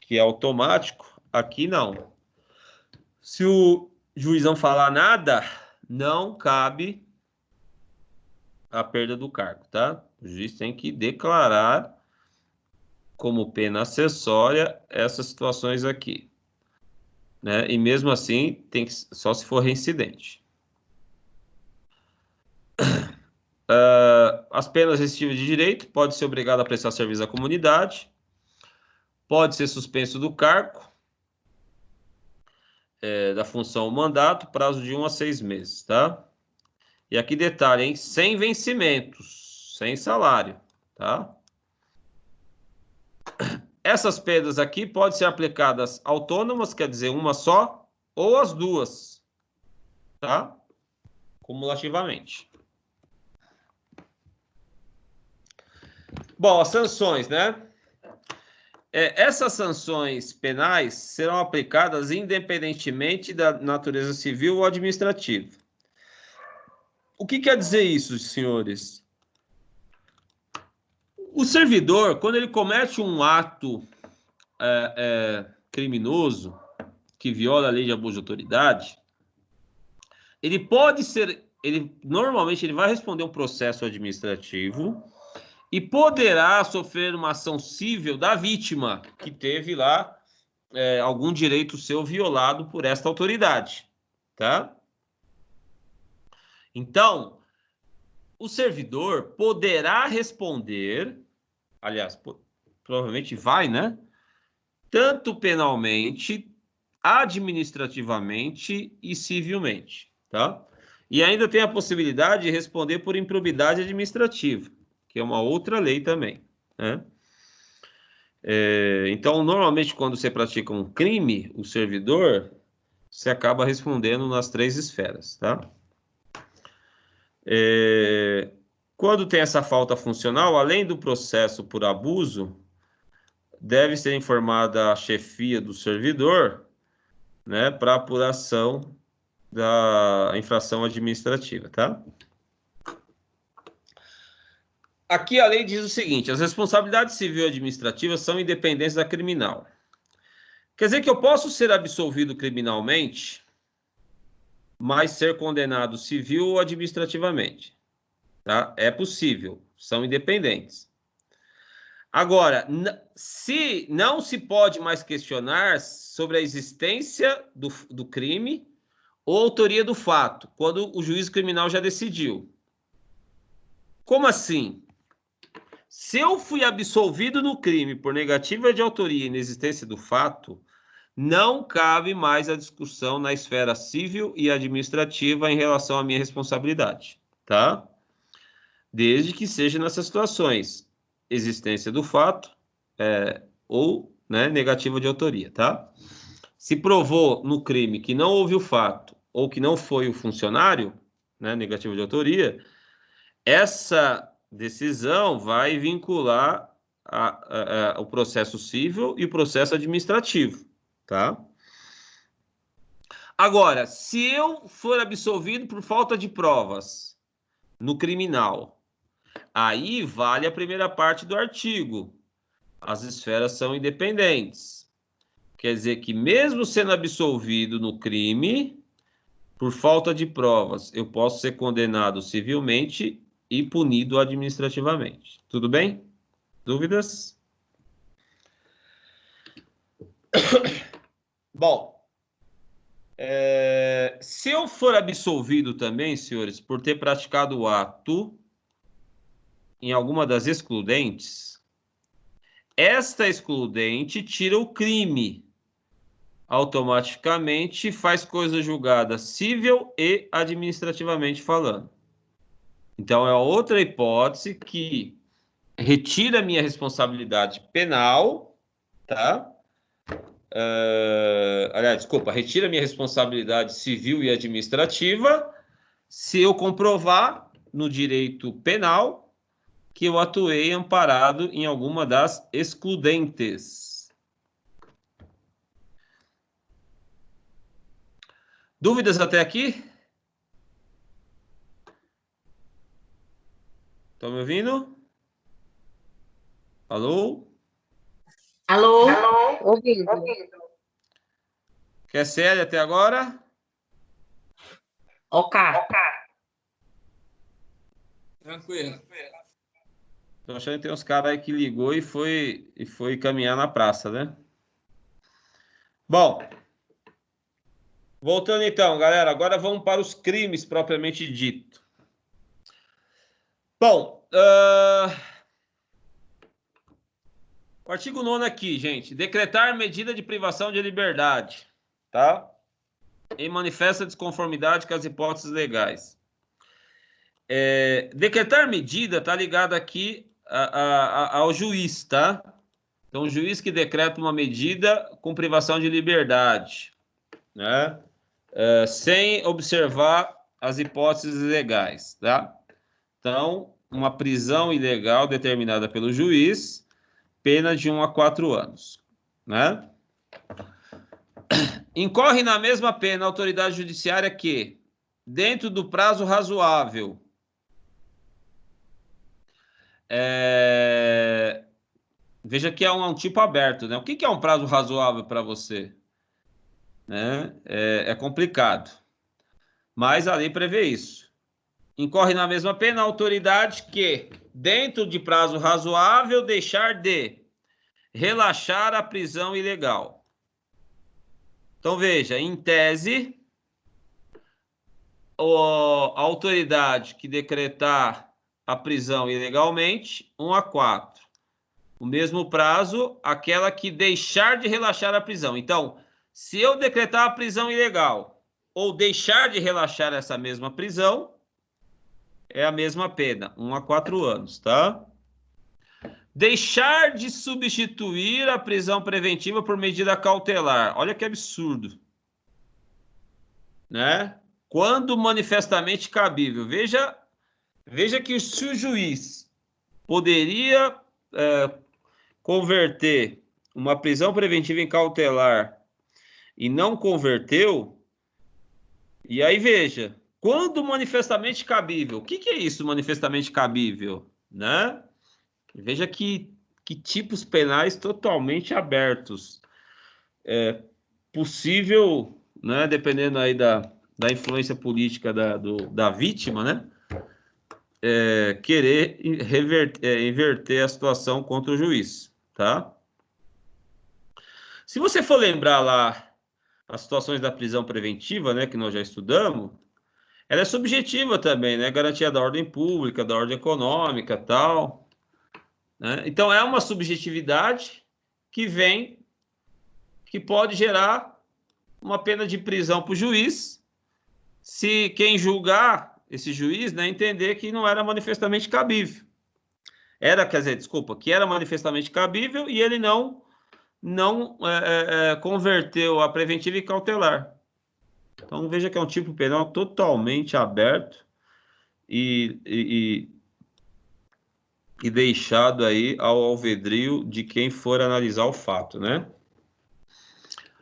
que é automático, aqui não. Se o juiz não falar nada, não cabe a perda do cargo, tá? O juiz tem que declarar como pena acessória essas situações aqui, né? E mesmo assim, tem que só se for reincidente. As penas restritivas de direito, pode ser obrigado a prestar serviço à comunidade, pode ser suspenso do cargo, da função ou mandato, prazo de 1 a 6 meses, tá? E aqui detalhe, hein? Sem vencimentos, sem salário, tá? Essas perdas aqui podem ser aplicadas autônomas, quer dizer, uma só, ou as duas, tá? Cumulativamente. Bom, as sanções, né? Essas sanções penais serão aplicadas independentemente da natureza civil ou administrativa. O que quer dizer isso, senhores? O servidor, quando ele comete um ato criminoso que viola a lei de abuso de autoridade, ele pode ser, normalmente ele vai responder um processo administrativo e poderá sofrer uma ação civil da vítima que teve lá algum direito seu violado por esta autoridade, tá? Então, o servidor poderá responder, aliás, provavelmente vai, né? Tanto penalmente, administrativamente e civilmente, tá? E ainda tem a possibilidade de responder por improbidade administrativa, que é uma outra lei também, né? Então, normalmente, quando você pratica um crime, o servidor, você acaba respondendo nas 3 esferas, tá? Quando tem essa falta funcional, além do processo por abuso, deve ser informada a chefia do servidor, né, para apuração da infração administrativa, tá? Aqui a lei diz o seguinte: as responsabilidades civil e administrativas são independentes da criminal. Quer dizer que eu posso ser absolvido criminalmente, mas ser condenado civil ou administrativamente, tá? É possível, são independentes. Agora, se não se pode mais questionar sobre a existência do crime ou autoria do fato, quando o juízo criminal já decidiu. Como assim? Se eu fui absolvido no crime por negativa de autoria e inexistência do fato, não cabe mais a discussão na esfera civil e administrativa em relação à minha responsabilidade, tá? Desde que seja nessas situações, existência do fato ou, né, negativa de autoria, tá? Se provou no crime que não houve o fato ou que não foi o funcionário, né, negativo de autoria, essa decisão vai vincular o processo civil e o processo administrativo, tá? Agora, se eu for absolvido por falta de provas no criminal, aí vale a primeira parte do artigo. As esferas são independentes. Quer dizer que mesmo sendo absolvido no crime, por falta de provas, eu posso ser condenado civilmente e punido administrativamente. Tudo bem? Dúvidas? Bom, se eu for absolvido também, senhores, por ter praticado o ato em alguma das excludentes, esta excludente tira o crime. Automaticamente faz coisa julgada civil e administrativamente falando. Então, é outra hipótese que retira a minha responsabilidade penal, tá? Aliás, desculpa, retira a minha responsabilidade civil e administrativa se eu comprovar no direito penal que eu atuei amparado em alguma das excludentes. Dúvidas até aqui? Estão me ouvindo? Alô? Alô? Ouvindo. Quer série até agora? Ok. Tranquilo. Tô achando que tem uns caras aí que ligou e foi caminhar na praça, né? Bom, voltando então, galera, agora vamos para os crimes propriamente dito. Bom, O artigo 9º aqui, gente. Decretar medida de privação de liberdade, tá? Em manifesta desconformidade com as hipóteses legais. Decretar medida está ligado aqui ao juiz, tá? Então, o juiz que decreta uma medida com privação de liberdade, né? Sem observar as hipóteses legais, tá? Então, uma prisão ilegal determinada pelo juiz, pena de 1 a 4 anos, né? Incorre na mesma pena a autoridade judiciária que, dentro do prazo razoável, veja que é um tipo aberto, né? O que é um prazo razoável para você? Né? É complicado, mas a lei prevê isso. Incorre na mesma pena a autoridade que, dentro de prazo razoável, deixar de relaxar a prisão ilegal. Então, veja, em tese, a autoridade que decretar a prisão ilegalmente, 1 a 4. O mesmo prazo, aquela que deixar de relaxar a prisão. Então, se eu decretar a prisão ilegal ou deixar de relaxar essa mesma prisão, é a mesma pena, 1 a 4 anos, tá? Deixar de substituir a prisão preventiva por medida cautelar. Olha que absurdo. Né? Quando manifestamente cabível. Veja que se o juiz poderia converter uma prisão preventiva em cautelar e não converteu, e aí veja, quando manifestamente cabível. O que é isso, manifestamente cabível? Né? Veja que tipos penais totalmente abertos. É possível, né, dependendo aí da influência política da vítima, né, querer inverter a situação contra o juiz, tá? Se você for lembrar lá as situações da prisão preventiva, né, que nós já estudamos, ela é subjetiva também, né, garantia da ordem pública, da ordem econômica, tal. Né? Então, é uma subjetividade que pode gerar uma pena de prisão para o juiz, se quem julgar esse juiz, né, entender que não era manifestamente cabível. Que era manifestamente cabível e ele não converteu a preventiva em cautelar. Então, veja que é um tipo penal totalmente aberto e deixado aí ao alvedrio de quem for analisar o fato, né?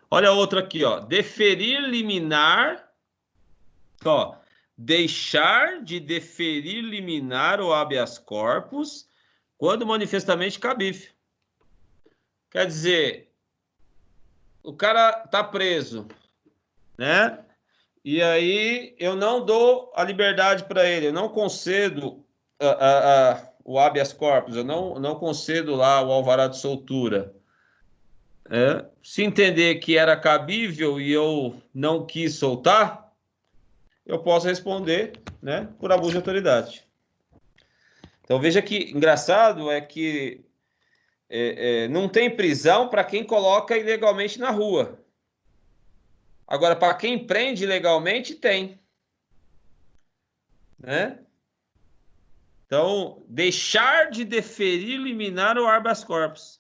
Olha outra aqui, ó. Deferir liminar, ó. Deixar de deferir liminar ou habeas corpus quando manifestamente cabível. Quer dizer, o cara tá preso, né? E aí eu não dou a liberdade para ele, eu não concedo o habeas corpus, eu não concedo lá o alvará de soltura. Se entender que era cabível e eu não quis soltar, eu posso responder, né, por abuso de autoridade. Então veja que engraçado é que não tem prisão para quem coloca ilegalmente na rua. Agora, para quem prende ilegalmente, tem. Né? Então, deixar de deferir liminar o habeas corpus.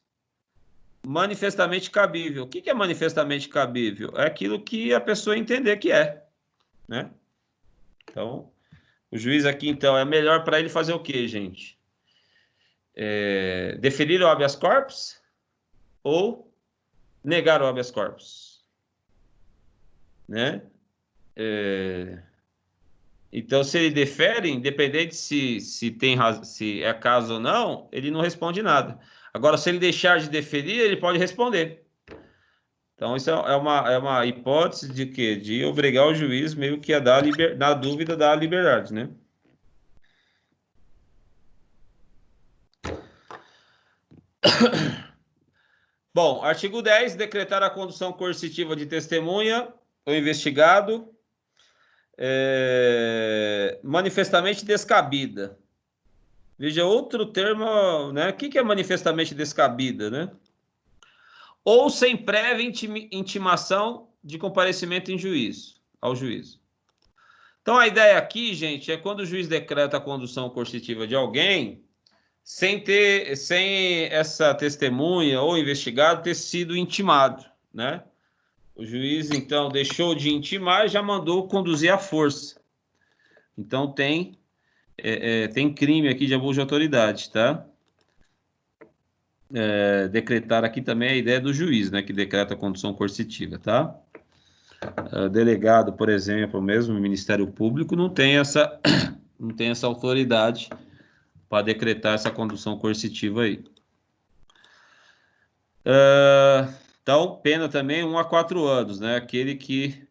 Manifestamente cabível. O que é manifestamente cabível? É aquilo que a pessoa entender que é. Né? Então, o juiz aqui, então, é melhor para ele fazer o quê, gente? Deferir o habeas corpus ou negar o habeas corpus? Né? Então, se ele defere, independente se é caso ou não, ele não responde nada. Agora, se ele deixar de deferir, ele pode responder. Então, isso é uma hipótese de quê? De obrigar o juiz meio que a dar na dúvida da liberdade, né? Bom, artigo 10, decretar a condução coercitiva de testemunha ou investigado manifestamente descabida. Veja outro termo, né? O que é manifestamente descabida, né? Ou sem prévia intimação de comparecimento em juízo, ao juízo. Então, a ideia aqui, gente, é quando o juiz decreta a condução coercitiva de alguém, sem essa testemunha ou investigado ter sido intimado, né? O juiz, então, deixou de intimar e já mandou conduzir à força. Então, tem crime aqui de abuso de autoridade, tá? Decretar aqui também a ideia do juiz, né? Que decreta a condução coercitiva, tá? Delegado, por exemplo, mesmo o Ministério Público não tem essa autoridade para decretar essa condução coercitiva aí. Então, pena também 1 a 4 anos, né? Aquele que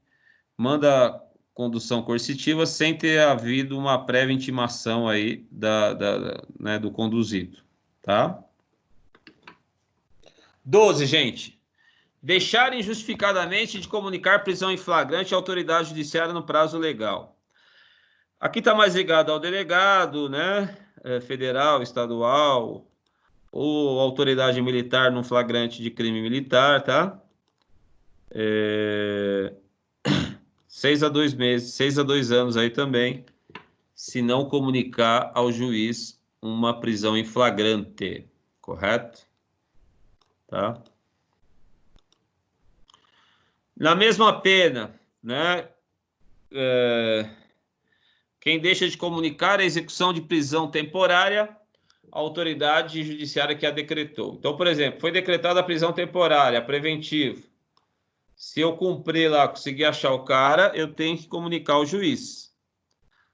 manda condução coercitiva sem ter havido uma prévia intimação aí né, do conduzido, tá? 12, gente. Deixar injustificadamente de comunicar prisão em flagrante à autoridade judiciária no prazo legal. Aqui está mais ligado ao delegado, né? Federal, estadual, ou autoridade militar num flagrante de crime militar, tá? 6 a 2 meses, 6 a 2 anos aí também, se não comunicar ao juiz uma prisão em flagrante, correto? Tá? Na mesma pena, né? Quem deixa de comunicar a execução de prisão temporária, a autoridade judiciária que a decretou. Então, por exemplo, foi decretada a prisão temporária, preventiva. Se eu cumprir lá, conseguir achar o cara, eu tenho que comunicar ao juiz,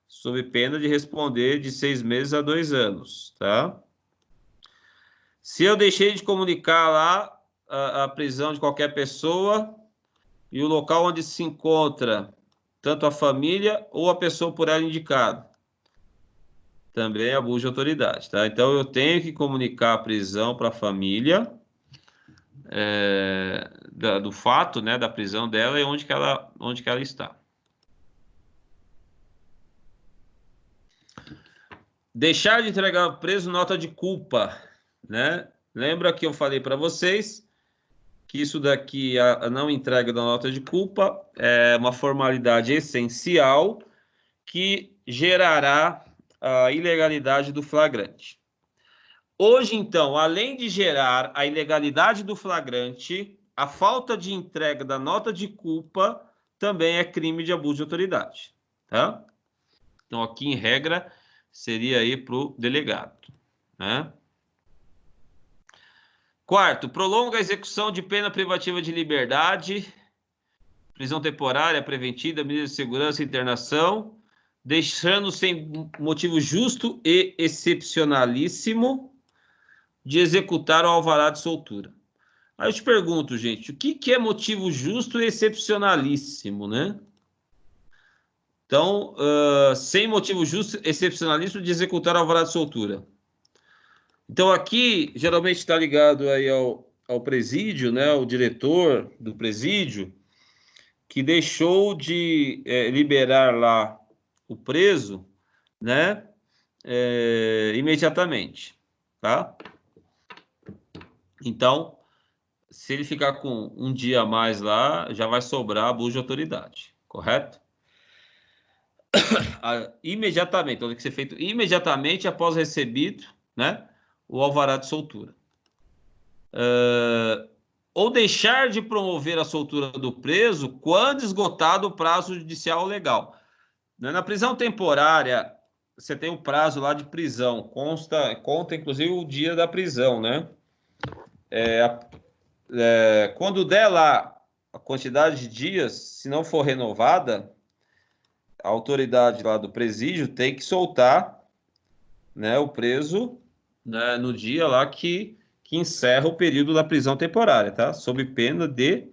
sob pena de responder de 6 meses a 2 anos, tá? Se eu deixei de comunicar lá a prisão de qualquer pessoa e o local onde se encontra tanto a família ou a pessoa por ela indicada, também é abuso de autoridade, tá? Então, eu tenho que comunicar a prisão para a família, do fato, né, da prisão dela e onde que ela está. Deixar de entregar ao preso nota de culpa, né? Lembra que eu falei para vocês que isso daqui, a não entrega da nota de culpa, é uma formalidade essencial que gerará a ilegalidade do flagrante. Hoje, então, além de gerar a ilegalidade do flagrante, a falta de entrega da nota de culpa também é crime de abuso de autoridade, tá? Então, aqui, em regra, seria aí para o delegado, né? Quarto, prolonga a execução de pena privativa de liberdade, prisão temporária, preventiva, medida de segurança e internação, deixando sem motivo justo e excepcionalíssimo de executar o alvará de soltura. Aí eu te pergunto, gente, o que é motivo justo e excepcionalíssimo, né? Então, sem motivo justo e excepcionalíssimo de executar o alvará de soltura. Então, aqui, geralmente está ligado aí ao presídio, né? O diretor do presídio, que deixou de liberar lá o preso, né? Imediatamente, tá? Então, se ele ficar com um dia a mais lá, já vai sobrar abuso de autoridade, correto? Imediatamente, então tem que ser feito imediatamente após recebido, né, o alvará de soltura. Ou deixar de promover a soltura do preso quando esgotado o prazo judicial legal. Na prisão temporária, você tem o prazo lá de prisão, conta inclusive o dia da prisão, né? Quando der lá a quantidade de dias, se não for renovada, a autoridade lá do presídio tem que soltar, né, o preso, né, no dia lá que encerra o período da prisão temporária, tá? Sob pena de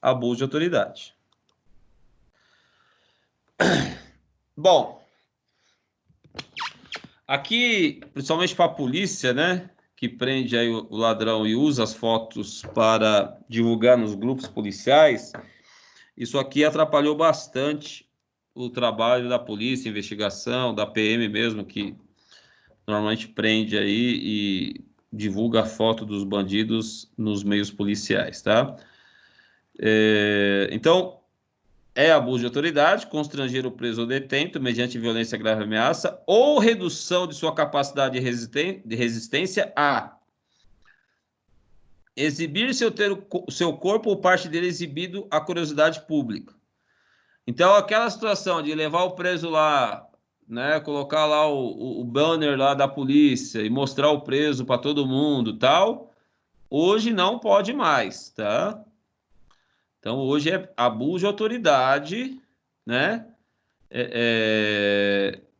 abuso de autoridade. Bom, aqui, principalmente para a polícia, né, que prende aí o ladrão e usa as fotos para divulgar nos grupos policiais, isso aqui atrapalhou bastante o trabalho da polícia, investigação, da PM mesmo, que normalmente prende aí e divulga a foto dos bandidos nos meios policiais, tá? Então, é abuso de autoridade, constranger o preso ou detento mediante violência, grave ameaça ou redução de sua capacidade de resistência a exibir seu corpo ou parte dele exibido à curiosidade pública. Então, aquela situação de levar o preso lá, né, colocar lá o banner lá da polícia e mostrar o preso para todo mundo, tal, hoje não pode mais, tá? Então, hoje é abuso de autoridade, né?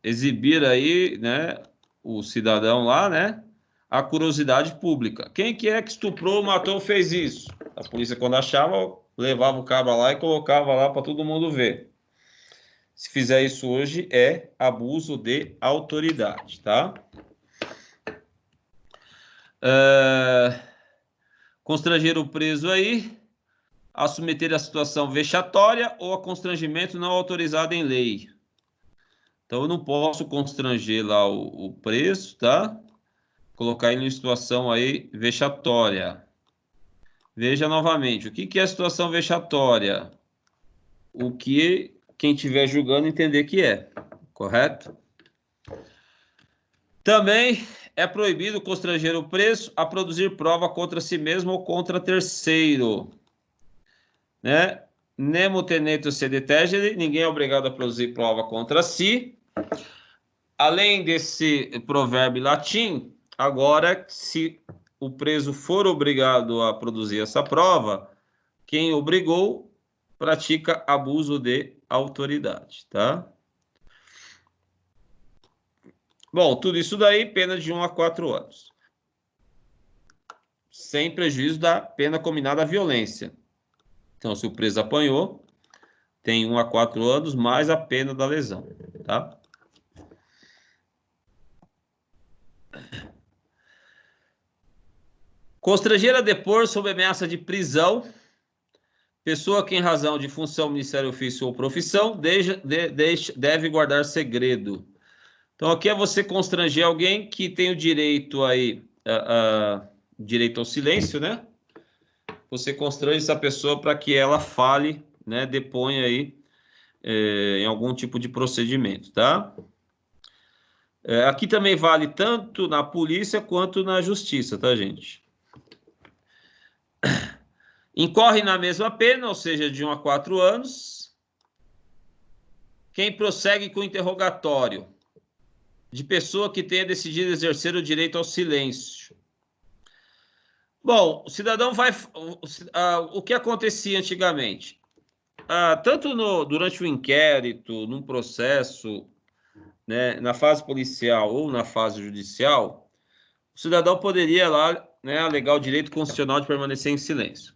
Exibir aí, né, o cidadão lá, né, a curiosidade pública. Quem que é que estuprou, matou, fez isso? A polícia, quando achava, levava o cabra lá e colocava lá para todo mundo ver. Se fizer isso hoje, é abuso de autoridade, tá? Constranger o preso aí, a submeter a situação vexatória ou a constrangimento não autorizado em lei. Então, eu não posso constranger lá o preso, tá? Colocar ele em situação aí vexatória. Veja novamente, o que é a situação vexatória? O que quem estiver julgando entender que é, correto? Também é proibido constranger o preso a produzir prova contra si mesmo ou contra terceiro, né? Nemo tenetur sed tegere, ninguém é obrigado a produzir prova contra si. Além desse provérbio latim, agora, se o preso for obrigado a produzir essa prova, quem obrigou pratica abuso de autoridade, tá? Bom, tudo isso daí, pena de 1 a 4 anos. Sem prejuízo da pena combinada à violência. Então, se o preso apanhou, tem 1 a 4 anos mais a pena da lesão, tá? Constranger a depor sob ameaça de prisão, pessoa que, em razão de função, ministério, ofício ou profissão, deve guardar segredo. Então, aqui é você constranger alguém que tem o direito aí, direito ao silêncio, né? Você constrange essa pessoa para que ela fale, né? Deponha aí em algum tipo de procedimento, tá? Aqui também vale tanto na polícia quanto na justiça, tá, gente? Incorre na mesma pena, ou seja, de 1 a 4 anos, quem prossegue com o interrogatório de pessoa que tenha decidido exercer o direito ao silêncio. Bom, o cidadão vai... o que acontecia antigamente? Tanto durante o inquérito, num processo, né, na fase policial ou na fase judicial, o cidadão poderia lá, né, alegar o direito constitucional de permanecer em silêncio.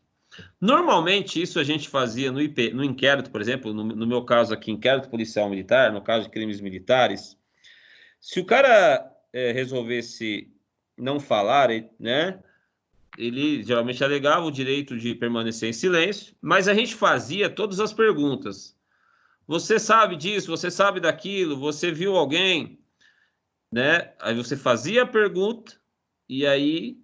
Normalmente, isso a gente fazia no inquérito, por exemplo, no meu caso aqui, inquérito policial militar, no caso de crimes militares. Se o cara resolvesse não falar, né, ele geralmente alegava o direito de permanecer em silêncio, mas a gente fazia todas as perguntas. Você sabe disso? Você sabe daquilo? Você viu alguém? Né? Aí você fazia a pergunta e aí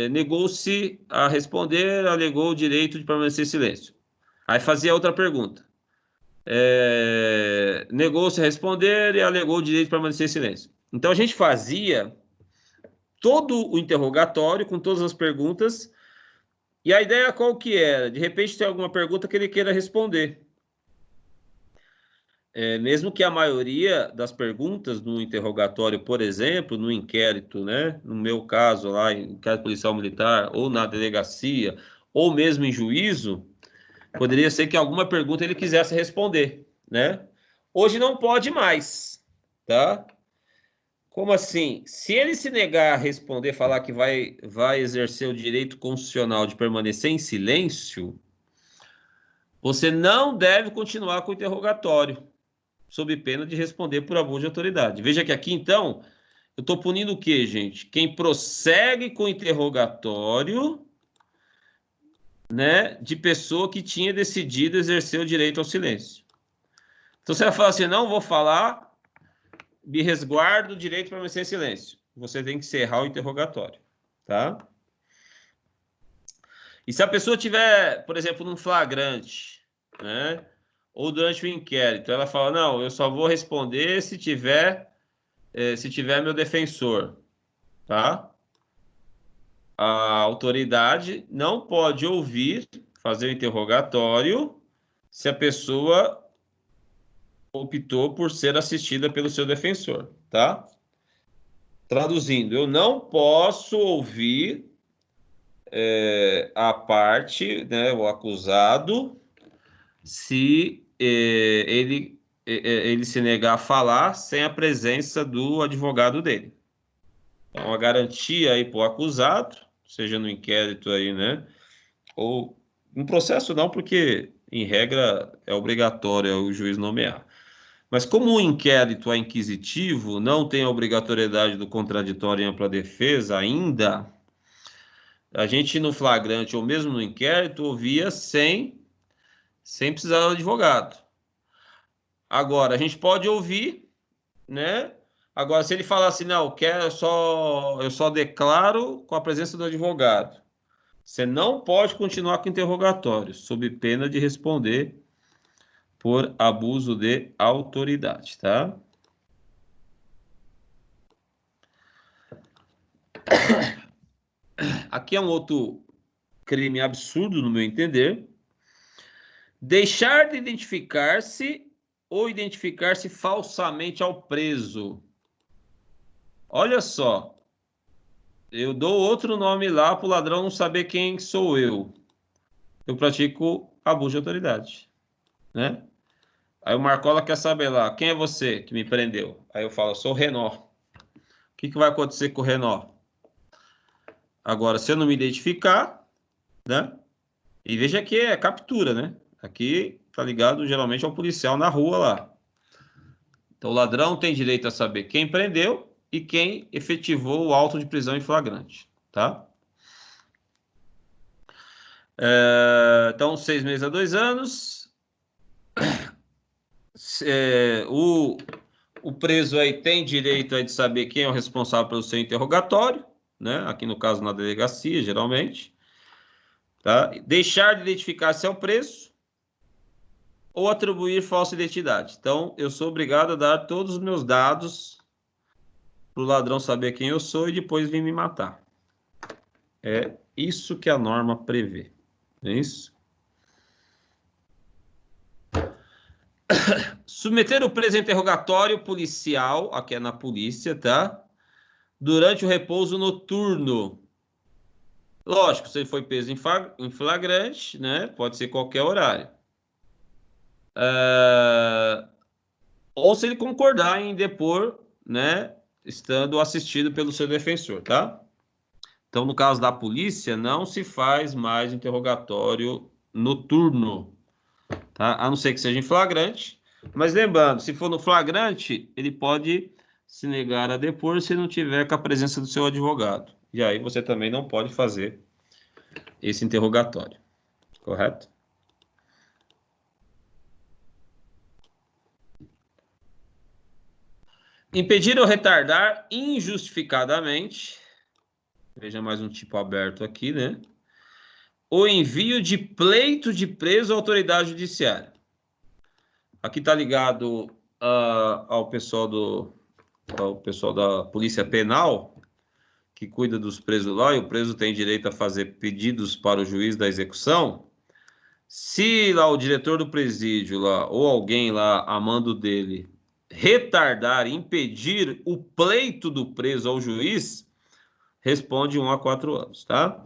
negou-se a responder, alegou o direito de permanecer em silêncio. Aí fazia outra pergunta. Negou-se a responder e alegou o direito de permanecer em silêncio. Então, a gente fazia todo o interrogatório com todas as perguntas e a ideia qual que era? De repente, tem alguma pergunta que ele queira responder. Mesmo que a maioria das perguntas no interrogatório, por exemplo, no inquérito, né, no meu caso lá, em inquérito policial militar, ou na delegacia, ou mesmo em juízo, poderia ser que alguma pergunta ele quisesse responder, né? Hoje não pode mais, tá? Como assim? Se ele se negar a responder, falar que vai exercer o direito constitucional de permanecer em silêncio, você não deve continuar com o interrogatório, sob pena de responder por abuso de autoridade. Veja que aqui, então, eu estou punindo o quê, gente? Quem prossegue com o interrogatório, né, de pessoa que tinha decidido exercer o direito ao silêncio. Então, você vai falar assim, não vou falar, me resguardo o direito de permanecer em silêncio. Você tem que encerrar o interrogatório, tá? E se a pessoa tiver, por exemplo, num flagrante, né? Ou durante o inquérito, ela fala, não, eu só vou responder se tiver meu defensor, tá? A autoridade não pode ouvir, fazer o interrogatório, se a pessoa optou por ser assistida pelo seu defensor, tá? Traduzindo, eu não posso ouvir a parte, né, o acusado, se ele se negar a falar sem a presença do advogado dele. Então, a garantia aí para o acusado, seja no inquérito aí, né, ou no processo não, porque em regra é obrigatório o juiz nomear. Mas como o inquérito é inquisitivo, não tem a obrigatoriedade do contraditório em ampla defesa ainda, a gente no flagrante ou mesmo no inquérito ouvia sem precisar do advogado. Agora, a gente pode ouvir, né? Agora, se ele falar assim, não, eu só declaro com a presença do advogado, você não pode continuar com o interrogatório, sob pena de responder por abuso de autoridade, tá? Aqui é um outro crime absurdo, no meu entender. Deixar de identificar-se ou identificar-se falsamente ao preso. Olha só, eu dou outro nome lá para o ladrão não saber quem sou eu. Eu pratico abuso de autoridade, né? Aí o Marcola quer saber lá, quem é você que me prendeu? Aí eu falo, eu sou o Renó. O que vai acontecer com o Renó? Agora, se eu não me identificar, né? E veja que é captura, né? Aqui tá ligado geralmente ao policial na rua lá. Então o ladrão tem direito a saber quem prendeu e quem efetivou o auto de prisão em flagrante, tá? Então, 6 meses a 2 anos. O preso aí tem direito aí de saber quem é o responsável pelo seu interrogatório, né? Aqui no caso na delegacia, geralmente. Tá? Deixar de identificar-se ao preso ou atribuir falsa identidade. Então, eu sou obrigado a dar todos os meus dados para o ladrão saber quem eu sou e depois vir me matar. É isso que a norma prevê. É isso? Submeter o preso a interrogatório policial, aqui é na polícia, tá? Durante o repouso noturno. Lógico, se ele foi preso em flagrante, né? Pode ser qualquer horário. Ou se ele concordar em depor, né? Estando assistido pelo seu defensor, tá? Então, no caso da polícia, não se faz mais interrogatório noturno, tá? A não ser que seja em flagrante. Mas lembrando, se for no flagrante, ele pode se negar a depor se não tiver com a presença do seu advogado. E aí você também não pode fazer esse interrogatório, correto? Impedir ou retardar injustificadamente, veja mais um tipo aberto aqui, né? O envio de pleito de preso à autoridade judiciária. Aqui está ligado ao pessoal da Polícia Penal, que cuida dos presos lá, e o preso tem direito a fazer pedidos para o juiz da execução. Se lá o diretor do presídio lá, ou alguém lá a mando dele retardar, impedir o pleito do preso ao juiz, responde 1 a 4 anos, tá?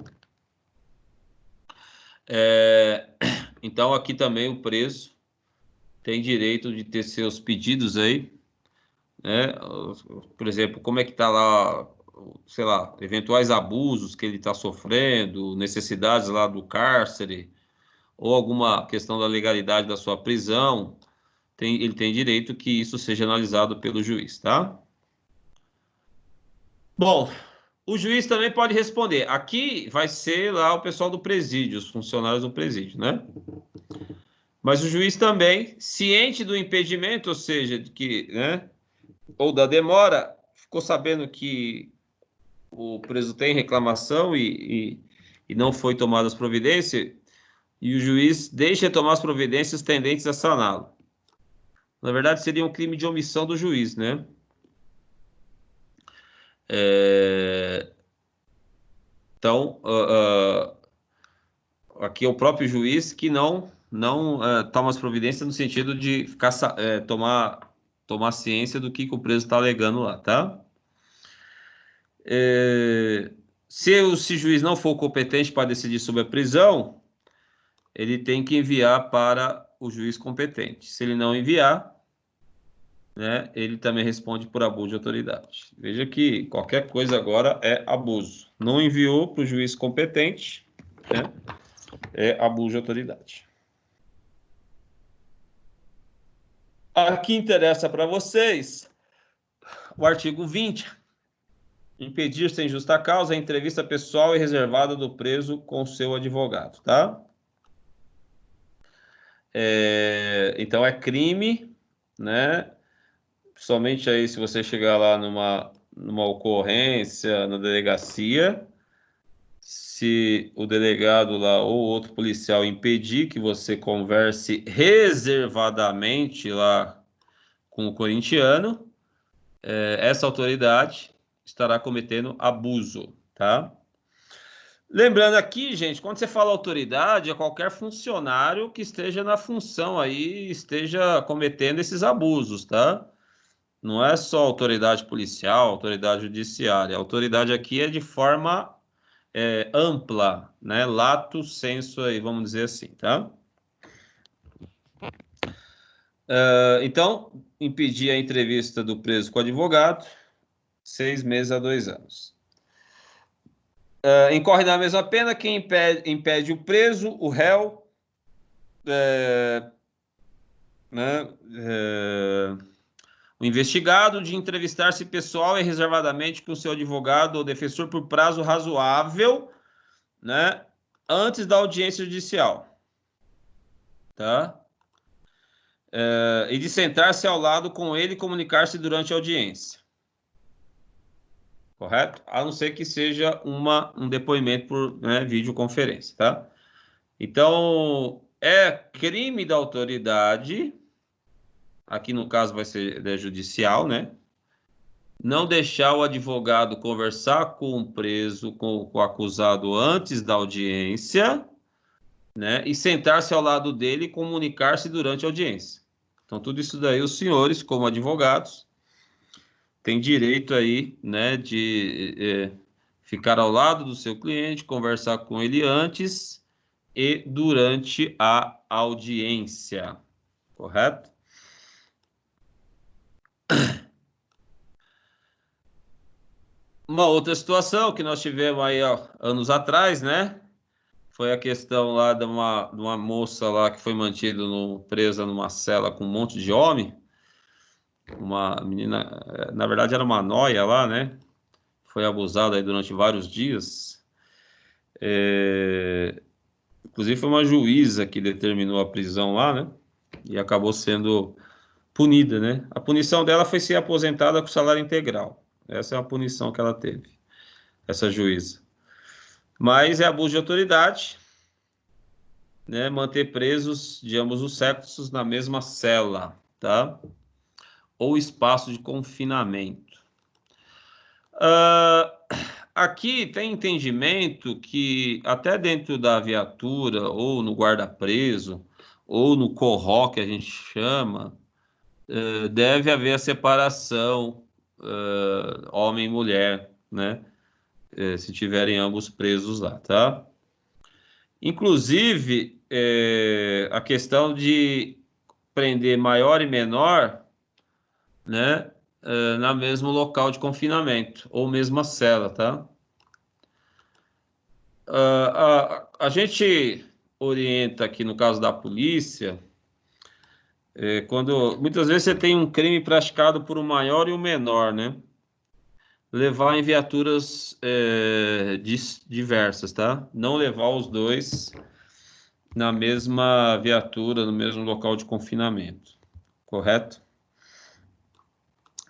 Então aqui também o preso tem direito de ter seus pedidos aí, né? Por exemplo, como é que tá lá, sei lá, eventuais abusos que ele está sofrendo, necessidades lá do cárcere, ou alguma questão da legalidade da sua prisão, ele tem direito que isso seja analisado pelo juiz, tá? Bom, o juiz também pode responder. Aqui vai ser lá o pessoal do presídio, os funcionários do presídio, né? Mas o juiz também, ciente do impedimento, ou seja, de que, né, ou da demora, ficou sabendo que o preso tem reclamação e não foi tomada as providências, e o juiz deixa de tomar as providências tendentes a saná-lo. Na verdade, seria um crime de omissão do juiz, né? Então, aqui é o próprio juiz que não toma as providências no sentido de ficar, tomar ciência do que o preso está alegando lá, tá? Se o juiz não for competente para decidir sobre a prisão, ele tem que enviar para o juiz competente. Se ele não enviar, né, ele também responde por abuso de autoridade. Veja que qualquer coisa agora é abuso. Não enviou para o juiz competente, né, é abuso de autoridade. Aqui interessa para vocês o artigo 20. Impedir sem justa causa a entrevista pessoal e reservada do preso com seu advogado, tá? Então é crime, né? Somente aí se você chegar lá numa ocorrência, na delegacia, se o delegado lá ou outro policial impedir que você converse reservadamente lá com o corintiano, essa autoridade estará cometendo abuso, tá? Lembrando aqui, gente, quando você fala autoridade, é qualquer funcionário que esteja na função aí, esteja cometendo esses abusos, tá? Não é só autoridade policial, autoridade judiciária. A autoridade aqui é de forma ampla, né? Lato sensu aí, vamos dizer assim, tá? Então, impedir a entrevista do preso com o advogado, 6 meses a 2 anos. Incorre na mesma pena quem impede o preso, o réu, né, o investigado de entrevistar-se pessoal e reservadamente com seu advogado ou defensor por prazo razoável, né, antes da audiência judicial, tá? E de sentar-se ao lado com ele e comunicar-se durante a audiência. Correto? A não ser que seja um depoimento por, né, videoconferência, tá? Então, é crime da autoridade, aqui no caso vai ser judicial, né? Não deixar o advogado conversar com o preso, com o acusado antes da audiência, né? E sentar-se ao lado dele e comunicar-se durante a audiência. Então, tudo isso daí, os senhores, como advogados, têm direito aí, né, de ficar ao lado do seu cliente, conversar com ele antes e durante a audiência, correto? Uma outra situação que nós tivemos aí anos atrás, né? Foi a questão lá de uma moça lá que foi mantida presa numa cela com um monte de homem. Uma menina, na verdade era uma nóia lá, né? Foi abusada aí durante vários dias. Inclusive foi uma juíza que determinou a prisão lá, né? E acabou sendo punida, né? A punição dela foi ser aposentada com salário integral. Essa é a punição que ela teve, essa juíza. Mas é abuso de autoridade, né? Manter presos de ambos os sexos na mesma cela, tá? Ou espaço de confinamento. Aqui tem entendimento que até dentro da viatura, ou no guarda-preso, ou no corró, que a gente chama, deve haver a separação homem e mulher, né? Se tiverem ambos presos lá, tá? Inclusive, a questão de prender maior e menor, né? Na mesmo local de confinamento, ou mesma cela, tá? A gente orienta aqui no caso da polícia, quando muitas vezes você tem um crime praticado por um maior e um menor, né? Levar em viaturas diversas, tá? Não levar os dois na mesma viatura, no mesmo local de confinamento, correto?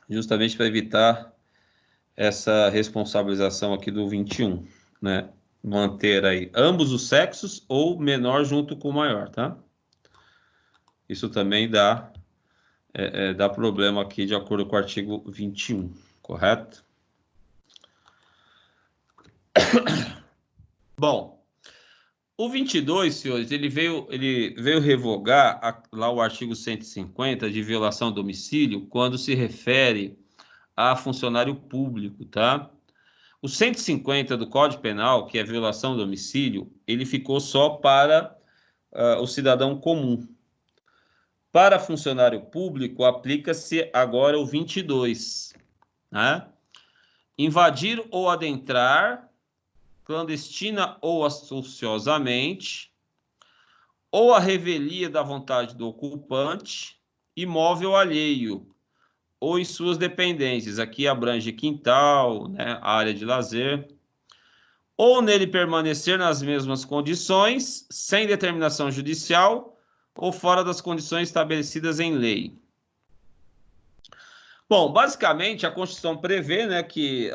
justamente para evitar essa responsabilização aqui do 21, né? Manter aí ambos os sexos ou menor junto com o maior, tá? Isso também dá problema aqui de acordo com o artigo 21, correto? Bom, o 22, senhores, ele veio revogar lá o artigo 150 de violação ao domicílio quando se refere a funcionário público, tá? O 150 do Código Penal, que é violação ao domicílio, ele ficou só para o cidadão comum. Para funcionário público, aplica-se agora o 22, né? Invadir ou adentrar, clandestina ou astuciosamente, ou a revelia da vontade do ocupante, imóvel alheio, ou em suas dependências. Aqui abrange quintal, né, área de lazer, ou nele permanecer nas mesmas condições, sem determinação judicial, ou fora das condições estabelecidas em lei. Bom, basicamente, a Constituição prevê, né, que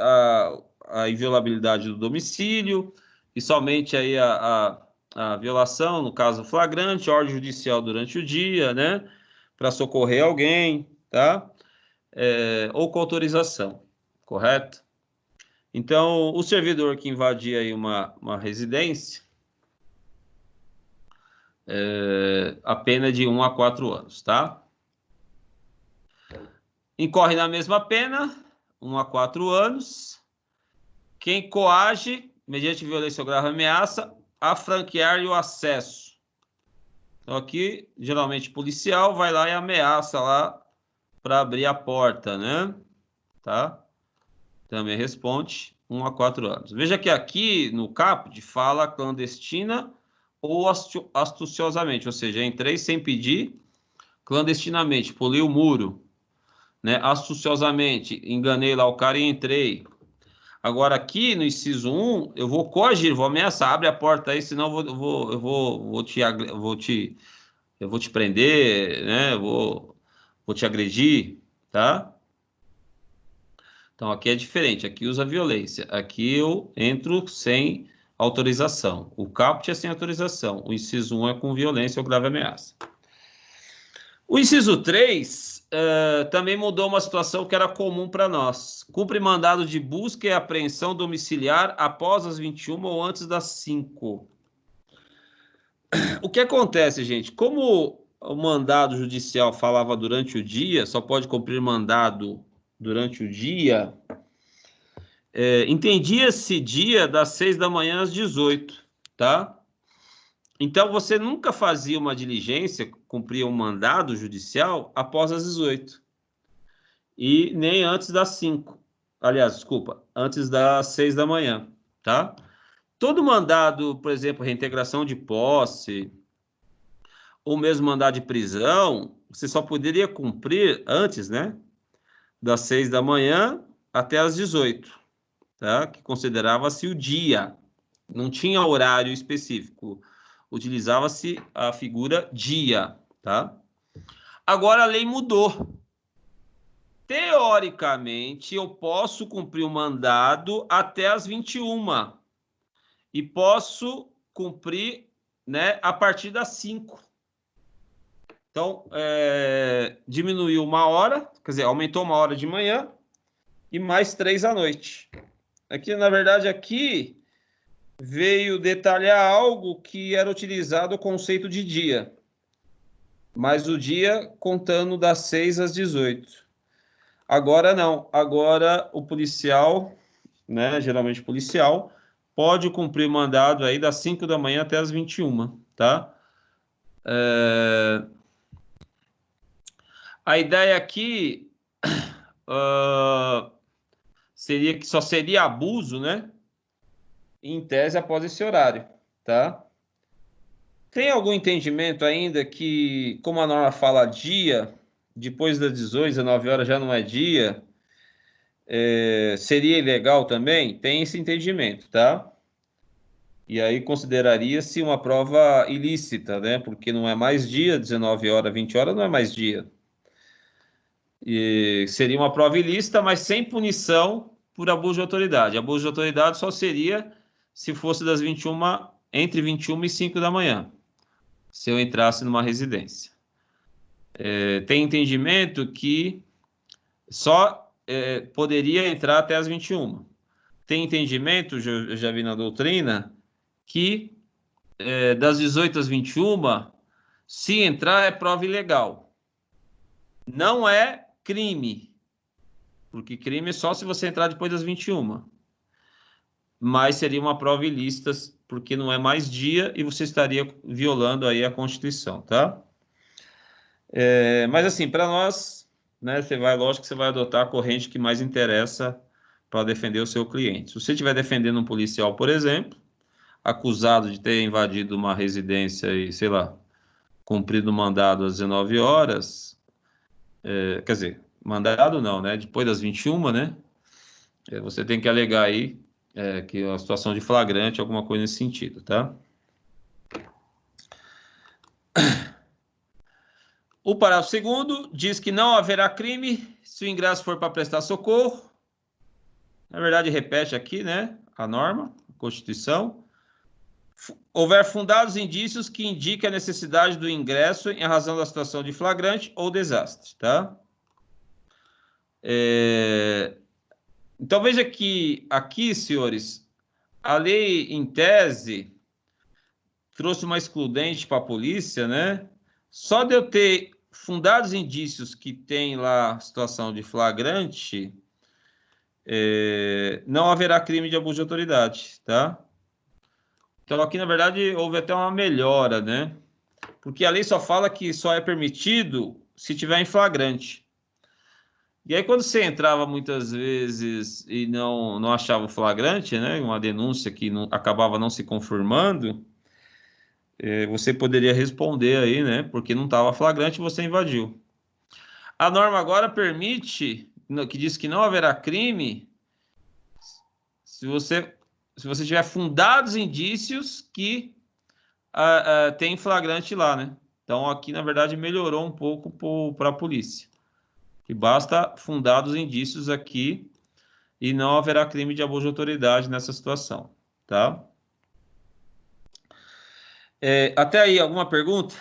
a inviolabilidade do domicílio e somente aí a violação, no caso flagrante, ordem judicial durante o dia, né, para socorrer alguém, tá? Ou com autorização, correto? Então, o servidor que invadir aí uma residência, a pena é de 1 a 4 anos, tá? Incorre na mesma pena, 1 a 4 anos, quem coage, mediante violência ou grave ameaça, a franquear-lhe o acesso. Então, aqui, geralmente, policial vai lá e ameaça lá para abrir a porta, né? Tá? Também responde 1 a 4 anos. Veja que aqui no caput fala clandestina ou astuciosamente, ou seja, entrei sem pedir, clandestinamente, pulei o muro, né? Astuciosamente, enganei lá o cara e entrei. Agora aqui no inciso 1, eu vou coagir, vou ameaçar, abre a porta aí, senão eu vou te prender, né? Vou te agredir, tá? Então aqui é diferente, aqui usa violência. Aqui eu entro sem autorização. O caput é sem autorização. O inciso 1 é com violência ou grave ameaça. O inciso 3 também mudou uma situação que era comum para nós. Cumpre mandado de busca e apreensão domiciliar após as 21 ou antes das 5. O que acontece, gente? Como o mandado judicial falava durante o dia, só pode cumprir mandado durante o dia, entendia-se dia das 6 da manhã às 18, tá? Então, você nunca fazia uma diligência, cumpria um mandado judicial após as 18. E nem antes das 5. Aliás, desculpa, antes das 6 da manhã, tá? Todo mandado, por exemplo, reintegração de posse, ou mesmo mandado de prisão, você só poderia cumprir antes, né? Das 6 da manhã até as 18, tá? Que considerava-se o dia. Não tinha horário específico. Utilizava-se a figura dia, tá? Agora a lei mudou. Teoricamente, eu posso cumprir o mandado até as 21 e posso cumprir, né, a partir das 5. Então, diminuiu 1 hora, quer dizer, aumentou 1 hora de manhã e mais 3 à noite. Aqui, na verdade, aqui veio detalhar algo que era utilizado o conceito de dia, mas o dia contando das 6 às 18. Agora não, agora o policial, né, geralmente policial, pode cumprir mandado aí das 5 da manhã até as 21, tá? A ideia aqui seria que só seria abuso, né? Em tese, após esse horário, tá? Tem algum entendimento ainda que, como a norma fala dia, depois das 18, 19 horas já não é dia, seria ilegal também? Tem esse entendimento, tá? E aí consideraria-se uma prova ilícita, né? Porque não é mais dia, 19 horas, 20 horas não é mais dia. E seria uma prova ilícita, mas sem punição por abuso de autoridade. Abuso de autoridade só seria se fosse entre 21 e 5 da manhã, se eu entrasse numa residência. Tem entendimento que só poderia entrar até as 21. Tem entendimento, eu já vi na doutrina, que das 18 às 21, se entrar é prova ilegal. Não é crime, porque crime é só se você entrar depois das 21. Mas seria uma prova ilícita, porque não é mais dia e você estaria violando aí a Constituição, tá? Mas assim, para nós, né, lógico que você vai adotar a corrente que mais interessa para defender o seu cliente. Se você estiver defendendo um policial, por exemplo, acusado de ter invadido uma residência e, sei lá, cumprido o mandado às 19 horas, quer dizer, mandado não, né? Depois das 21, né? Você tem que alegar aí que é uma situação de flagrante, alguma coisa nesse sentido, tá? O parágrafo 2º diz que não haverá crime se o ingresso for para prestar socorro. Na verdade, repete aqui, né? A norma, a Constituição. Houver fundados indícios que indiquem a necessidade do ingresso em razão da situação de flagrante ou desastre, tá? Então, veja que aqui, senhores, a lei, em tese, trouxe uma excludente para a polícia, né? Só de eu ter fundados indícios que tem lá situação de flagrante, não haverá crime de abuso de autoridade, tá? Então, aqui, na verdade, houve até uma melhora, né? Porque a lei só fala que só é permitido se tiver em flagrante. E aí, quando você entrava muitas vezes e não achava o flagrante, né? Uma denúncia que acabava não se confirmando, você poderia responder aí, né? Porque não estava flagrante e você invadiu. A norma agora permite, que diz que não haverá crime se você tiver fundados indícios que tem flagrante lá, né? Então, aqui, na verdade, melhorou um pouco para a polícia. Que basta fundados indícios aqui e não haverá crime de abuso de autoridade nessa situação, tá? Até aí, alguma pergunta?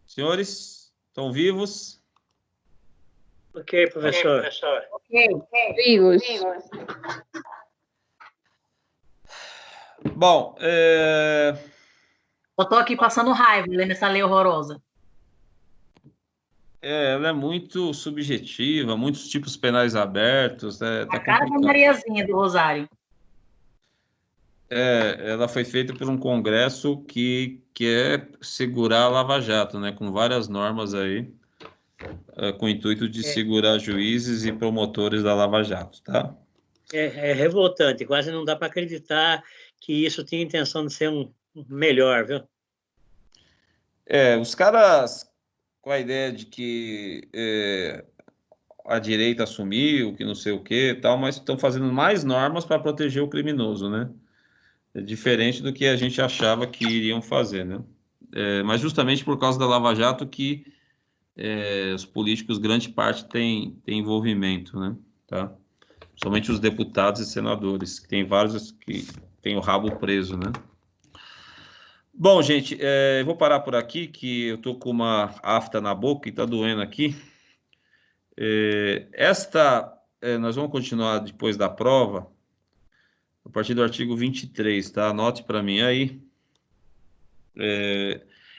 Senhores, estão vivos? Ok, professor. Vivos. Bom, Eu tô aqui passando raiva lendo essa lei horrorosa. ela é muito subjetiva, muitos tipos penais abertos, tá A cara da complicado. Mariazinha do Rosário. Ela foi feita por um congresso que quer segurar a Lava Jato, né? Com várias normas aí, com o intuito de segurar juízes e promotores da Lava Jato, tá? É revoltante, quase não dá para acreditar que isso tinha intenção de ser um melhor, viu? Os caras com a ideia de que a direita assumiu, que não sei o que e tal, mas estão fazendo mais normas para proteger o criminoso, né? É diferente do que a gente achava que iriam fazer, né? Mas justamente por causa da Lava Jato que os políticos, grande parte, tem envolvimento, né? Tá? Somente os deputados e senadores, que tem vários que têm o rabo preso, né? Bom, gente, eu vou parar por aqui, que eu tô com uma afta na boca e tá doendo aqui. Nós vamos continuar depois da prova, a partir do artigo 23, tá? Anote para mim aí.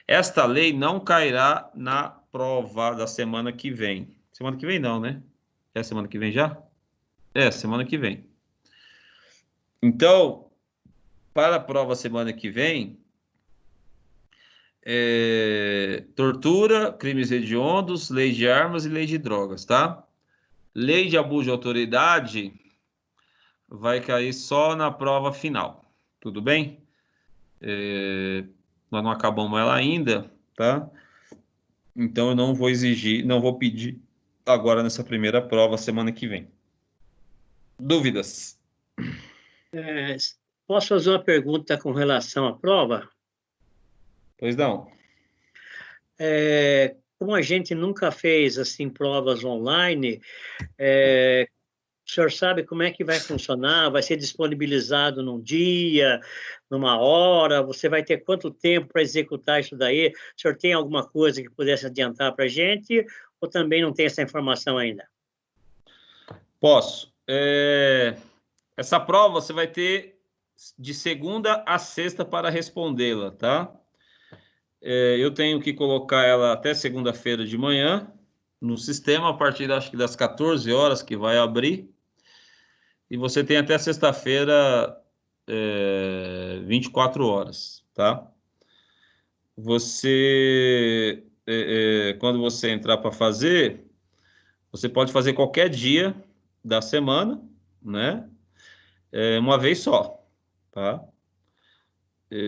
Esta lei não cairá na prova da semana que vem. Semana que vem não, né? É semana que vem já? Semana que vem. Então, para a prova semana que vem, tortura, crimes hediondos, lei de armas e lei de drogas, tá? Lei de abuso de autoridade vai cair só na prova final, tudo bem? Nós não acabamos ela ainda, tá? Então eu não vou exigir, não vou pedir agora nessa primeira prova semana que vem. Dúvidas? Posso fazer uma pergunta com relação à prova? Pois não. como a gente nunca fez assim provas online, o senhor sabe como é que vai funcionar? Vai ser disponibilizado num dia, numa hora? Você vai ter quanto tempo para executar isso daí? O senhor tem alguma coisa que pudesse adiantar para a gente? Ou também não tem essa informação ainda? Posso. Essa prova você vai ter de segunda a sexta para respondê-la, tá? Eu tenho que colocar ela até segunda-feira de manhã no sistema, a partir, acho que das 14 horas que vai abrir. E você tem até sexta-feira, 24 horas, tá? Você, quando você entrar para fazer, você pode fazer qualquer dia da semana, né? Uma vez só, tá?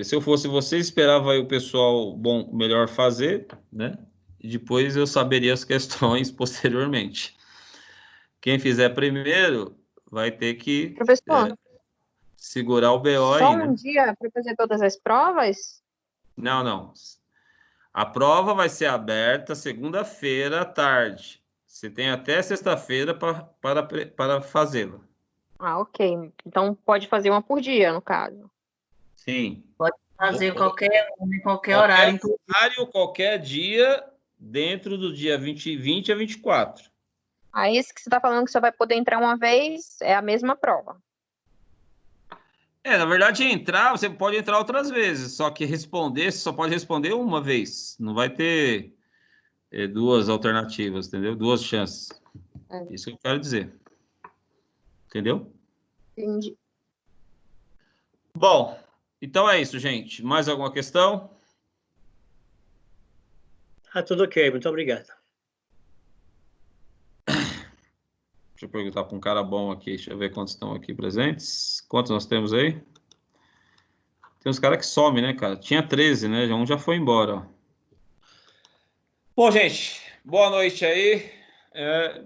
Se eu fosse você, esperava aí o pessoal melhor fazer, né? E depois eu saberia as questões posteriormente. Quem fizer primeiro vai ter que Professor, segurar o BO só aí, um né? dia para fazer todas as provas? Não, não. A prova vai ser aberta segunda-feira à tarde. Você tem até sexta-feira para fazê-la. Ah, ok. Então pode fazer uma por dia, no caso. Sim. Pode fazer em qualquer Qualquer horário, inclusive. horário, qualquer dia, dentro do dia 20 a 24. Aí esse que você está falando que só vai poder entrar uma vez é a mesma prova. Na verdade, você pode entrar outras vezes, só que responder, você só pode responder uma vez. Não vai ter duas alternativas, entendeu? Duas chances. Isso que eu quero dizer. Entendeu? Entendi. Bom, então é isso, gente. Mais alguma questão? Tudo ok, muito obrigado. Deixa eu perguntar para um cara bom aqui. Deixa eu ver quantos estão aqui presentes. Quantos nós temos aí? Tem uns caras que somem, né, cara? Tinha 13, né? Um já foi embora, ó. Bom, gente, boa noite aí.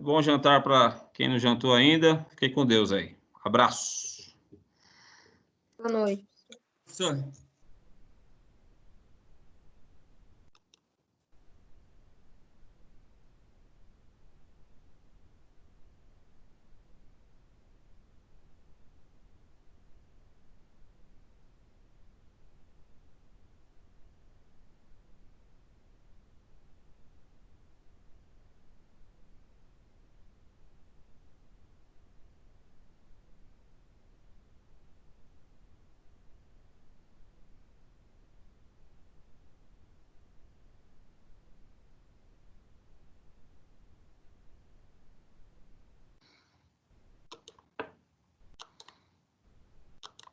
Bom jantar para quem não jantou ainda. Fiquem com Deus aí. Abraço. Boa noite. Professor.